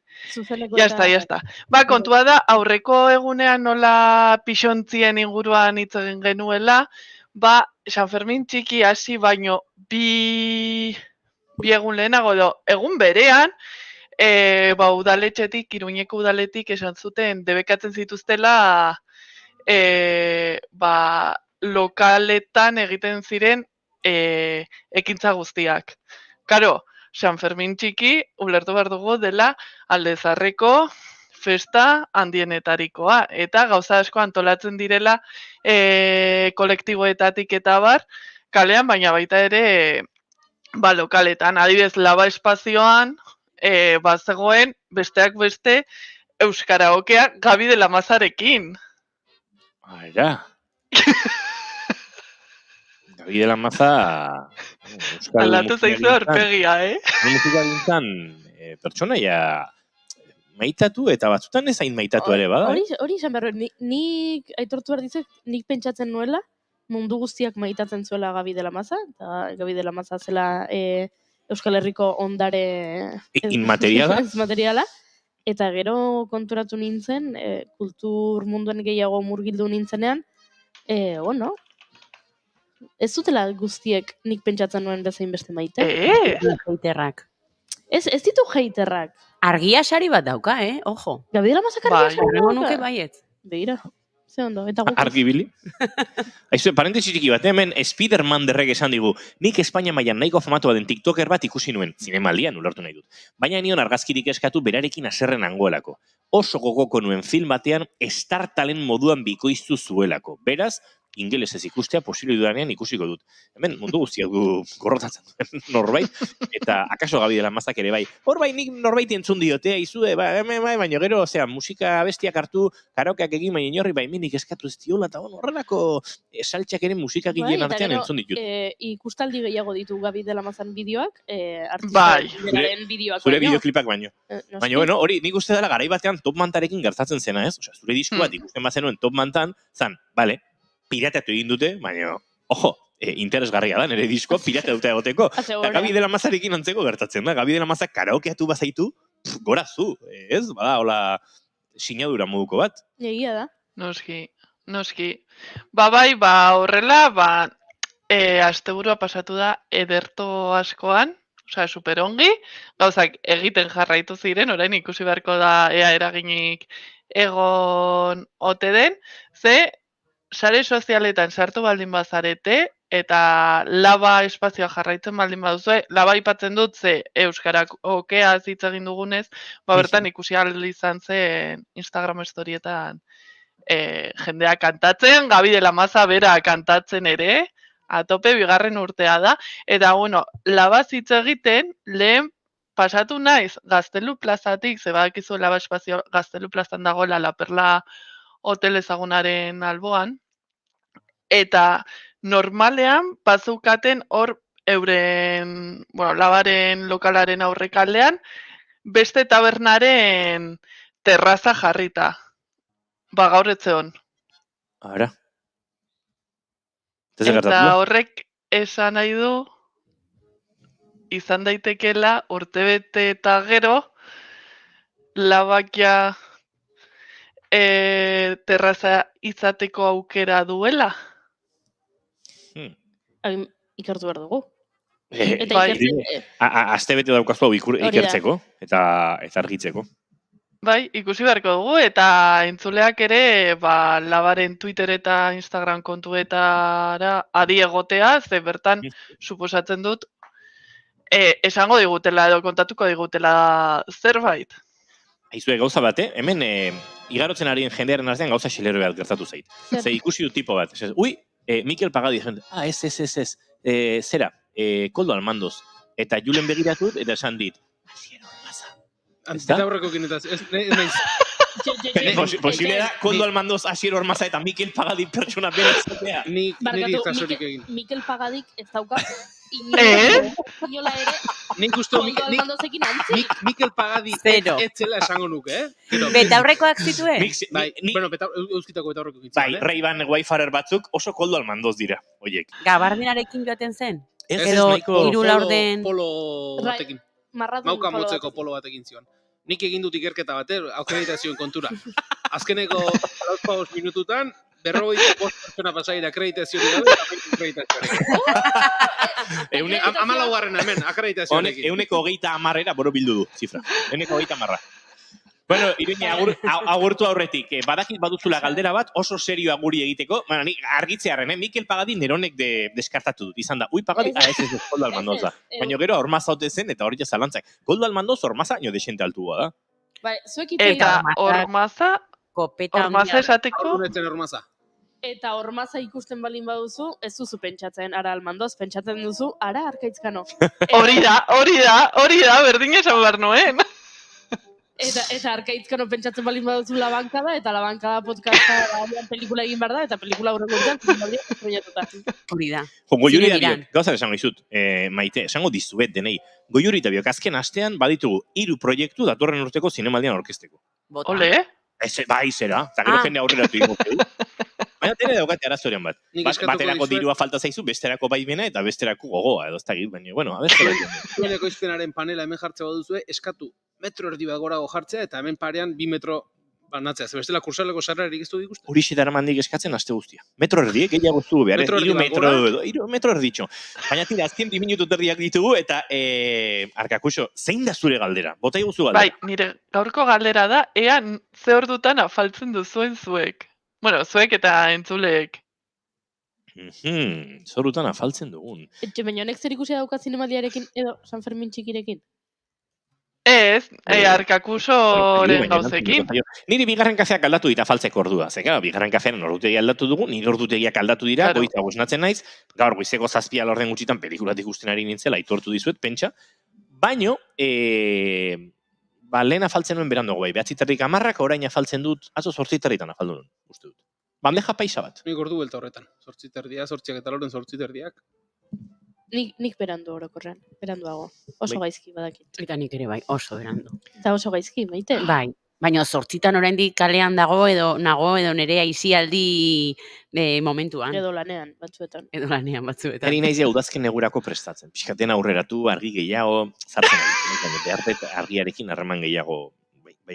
Ya está. Kontua da, aurreko egunean nola pixontzien inguruan hitz egin genuela, San Fermin txiki hasi baino bi egun lehenago edo egun berean, udaletxetik, Iruñeko udaletik esan zuten debekatzen zituztela lokaletan egiten ziren ekintza guztiak. Karo, San Fermin txiki, ulertu behar dugu dela Aldezarreko festa handienetarikoa. Eta gauza asko antolatzen direla kolektiboetatik eta bar, kalean, baina baita ere lokaletan. Adibidez, Laba espazioan, bazegoen besteak beste euskaraokea Gabi de la Mazarekin. Aira. Gabi de la Maza... Aldatu zaizu horpegia, Musika gintzan, pertsonaia maitatu eta batzutan ez hain maitatu ere, bada? Hori izan behar, nik aitortu behar dizek, nik pentsatzen nuela, mundu guztiak maitatzen zuela Gabi de la Maza, eta Gabi de la Maza zela Euskal Herriko ondare... Inmateriala. Eta gero konturatu nintzen, kultur munduan gehiago murgildu nintzenean, bueno, ez zutela guztiek nik pentsatzen nuen bezain beste maite. Heiterrak. Ez ditu heiterrak. Argia sari bat dauka, ojo. Gabi de la Mazak argia sari dauka. Nuke baiet. Begira, ze ondo. Argi bili. Aizu, parentesi txiki bat, hemen Spiderman derrek esan digu, nik Espainia mailan nahiko famatu baden TikToker bat ikusi nuen, zinemaldian ulertu nahi dut. Baina nion argazkirik eskatu berarekin haserren angoelako. Oso gogoko nuen film batean estartalen moduan bikoiztu zuelako. Beraz, ingelesez ikustea posible dudanean ikusiko dut. Hemen mundu guztiak du gorrotatzen duen norbait, eta akaso Gabi de la Mazak ere bai. Hor bai nik norbait entzun diotea, izue, baina gero, musika bestiak hartu, karaokeak egin, baina inorri bai minik eskatu ez diola, eta horrelako saltxak ere musika gilean artean entzun ditut. Ikustaldi gehiago ditu Gabi de la Mazan bideoak, zure bideoklipak baino. Baina, bueno, hori nik uste dela garai batean Top Mantarekin gertatzen zena, ez? Osea, zure disko bat ikusten bazenuen Top Mantan, zan, bale, pirateatu egin dute, baina, ojo, interesgarria da, nire diskoa pirateatuta egoteko. Eta Gabi de la Mazarekin antzeko gertatzen da. Gabi de la Mazak karaokeatu bazaitu, gora zu, ez? Bada, hola, sinadura moduko bat. Egia da. Noski. noski. Bai, horrela, asteburua pasatu da ederto askoan, osea, superongi, gauzak egiten jarraitu ziren, orain ikusi beharko da ea eraginik egon ote den, ze sare sozialetan sartu baldin bazarete, eta laba espazioa jarraitzen baldin baduzue, laba aipatzen dut ze euskarak okea hitz egin dugunez, bertan ikusi ahal izan zen Instagram storietan jendea kantatzen, Gabi de la Maza bera kantatzen ere, atope bigarren urtea da, eta bueno, labaz hitz egiten, lehen pasatu naiz Gaztelu plazatik, ze badakizu laba espazio Gaztelu plazan dagoela La Perla hotel ezagunaren alboan, eta normalean bazeukaten hor euren, labaren lokalaren aurrekaldean, beste tabernaren terraza jarrita. Gaur etzeon. Ara. Eta horrek esan nahi du, izan daitekela urtebete eta gero, labakia terraza izateko aukera duela. Ikertu behar dugu. Aste bete daukazua ikertzeko eta argitzeko. Bai, ikusi beharko dugu, eta entzuleak ere, labaren Twitter eta Instagram kontuetara adi egotea, ze bertan, suposatzen dut, esango digutela edo kontatuko digutela zerbait. Aizue, gauza bat, hemen igarotzen arien jendearen artean gauza xilero bat gertatu zait. Ze ikusi du tipo bat. Ui, Mikel Pagadi, ez. Zera, Koldo Almandoz. Eta Julen begiratut, eta esan dit, Eta horreko kinetaz, ez naiz. Posible da, Koldo Almandoz, Asier Ormaza eta Mikel Pagadi pertsona bera izatea. Niri jasorik egin. Mikel Pagadik ez dauka, inola ere, Koldo Almandozekin antzi. Mikel Pagadi etzela esango nuke, Betaurrekoak zituen? Euskitako betaurreko gitzuen. Bai, Ray-Ban Wayfarer batzuk oso Koldo Almandoz dira, oiek. Gabardinarekin joaten zen? Edo hiru laurden... Polo batekin. Mauka motzeko polo batekin zion. Nik egin dut ikerketa bat, akreditazioen kontura. Azkeneko 5 minututan, 45 pertsona pasaira akreditazioa gabe, eta akreditazioarekin. 14 hemen, akreditazioarekin. Euneko 30 borobildu du, zifra. Euneko 30. Bueno, Iruña, agurtu aurretik, badakit baduzula galdera bat, oso serio aguri egiteko, nik argitzearen, Mikel Pagadi neronek deskartatu dut, izan da, Pagadi, ez, Koldo Almandoz da. Baina gero Ormaza haute zen, eta hori jazalantzak. Koldo Almandoz Ormaza, nio desente altua da. Eta Ormaza esateko? Eta Ormaza ikusten balin baduzu, ez duzu pentsatzen ara Almandoz, pentsatzen duzu ara Arkaitzkano. Hori da, berdin esan behar noen. Eta Arkaitzkano pentsatzen balin baduzu Labankada, eta Labankada podcasta pelikula egin behar da, eta pelikula horreko urtean, hori da. Goiuri da biok, gauza esango izut, Maite, esango dizuet denei. Goiuri da biok, azken astean baditugu 3 proiektu datorren urteko zinemaldian orkesteko. Ole? Bai, zera, eta gero jende aurreratu ingo. Baina tene daukate arazorean bat. Baterako dirua falta zaizu, besterako baimena eta besterako gogoa, edo ez da git, baina, bueno, abezko bat. Zueneko izpenaren panela hemen jartzea baduzue, eskatu metro erdi bat gorago jartzea, eta hemen parean 2 metro banatzea. Zebestela kursaleko sarrarik ez du ikusten? Horixe daramandik eskatzen aste guztia. Metro erdiek, gehiago zu behar, 3 metro erditxo. Baina tira, azken 2 minutu erdiak ditugu, eta Arkakuxo, zein da zure galdera? Bota iguzu galdera. Bai, nire gaurko galdera da, ea ze ordutan afaltzen duzuen zuek. Bueno, zuek eta entzuleek. Zorutan afaltzen dugun. Baina honek zer ikusi dauka zinemaldiarekin edo San Fermin txikirekin? Ez, Arkakusoren gauzekin. Niri bigarren kafeak aldatu dita faltzeko ordua. Zeka, bigarren kafean ordutegi aldatu dugu, nire ordutegiak aldatu dira, goita gusnatzen naiz, gaur goizeko 7 lorden gutxitan pelikulat ikusten ari nintzela, aitortu dizuet, pentsa. Baino, lehen afaltzen nuen beranduago bai, 9:30, orain afaltzen dut, atzo 8:30 afaldu nuen, uste dut. Bandeja paisa bat. Nik ordu belta horretan, 8:30, 8 eta loren 8:30. Nik berandu orokorrean, beranduago. Oso gaizki badakit. Eta nik ere bai, oso berandu. Eta oso gaizki, Maite? Bai, baina 8 oraindik kalean nago edo nire aisialdi momentuan. Edo lanean, batzuetan. Eri naizia udazken negurako prestatzen. Piskaten aurreratu, argi gehiago, zartzen behartet argiarekin harreman gehiago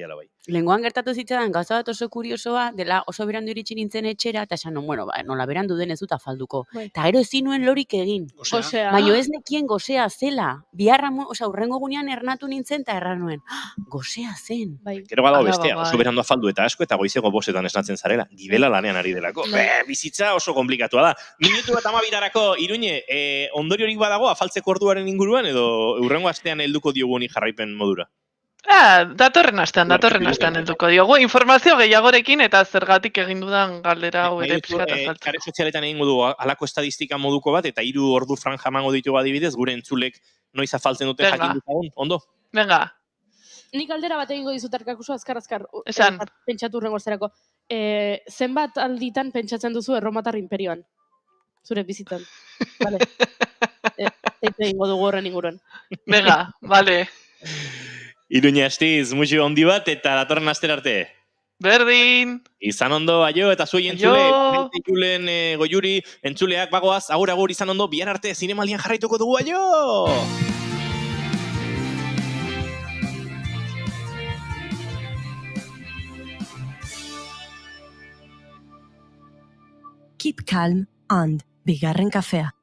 ala bai. Lengoan gertatu zitzaidan gauza bat oso kuriosoa, dela oso berandu iritsi nintzen etxera, eta esan, bueno, nola berandu den ez dut afalduko. Eta gero ezin nuen lorik egin. Gosea. Baina ez nekien gosea zela. Biharra, urrengo gunean ernatu nintzen, eta erran nuen, gosea zen. Gero badago bestea, oso berandu afaldu eta asko, eta goizeko bostetan esnatzen zarela. Gibela lanean ari delako. Bizitza oso komplikatua da. Minutu bat 12 Iruñe, ondoriorik badago afaltzeko orduaren inguruan, edo urrengo astean helduko diogu honi jarraipen modura? Datorren astean helduko diogu. Informazio gehiagorekin eta zergatik egin dudan galdera hau ere pixkat azaltzen. Kare sozialetan egingo du halako estadistika moduko bat, eta 3 ordu franja emango ditugu adibidez, gure entzulek noiz afaltzen dute jakin duzagun, ondo? Venga. Nik galdera bat egingo dizut Arkakuso, azkar. Esan. Pentsatu urrengo zerako. Zenbat alditan pentsatzen duzu Erromatar Imperioan? Zure bizitan. Vale. Eta egingo dugu horren inguruan. Venga, vale. Iruña astiz, musu ondi bat, eta datorren astera arte. Berdin. Izan ondo, aio, eta zuei entzulen goiuri, entzuleak bagoaz, agur, izan ondo, bihar arte zinemaldian jarraituko dugu, aio! Keep calm and bigarren kafea.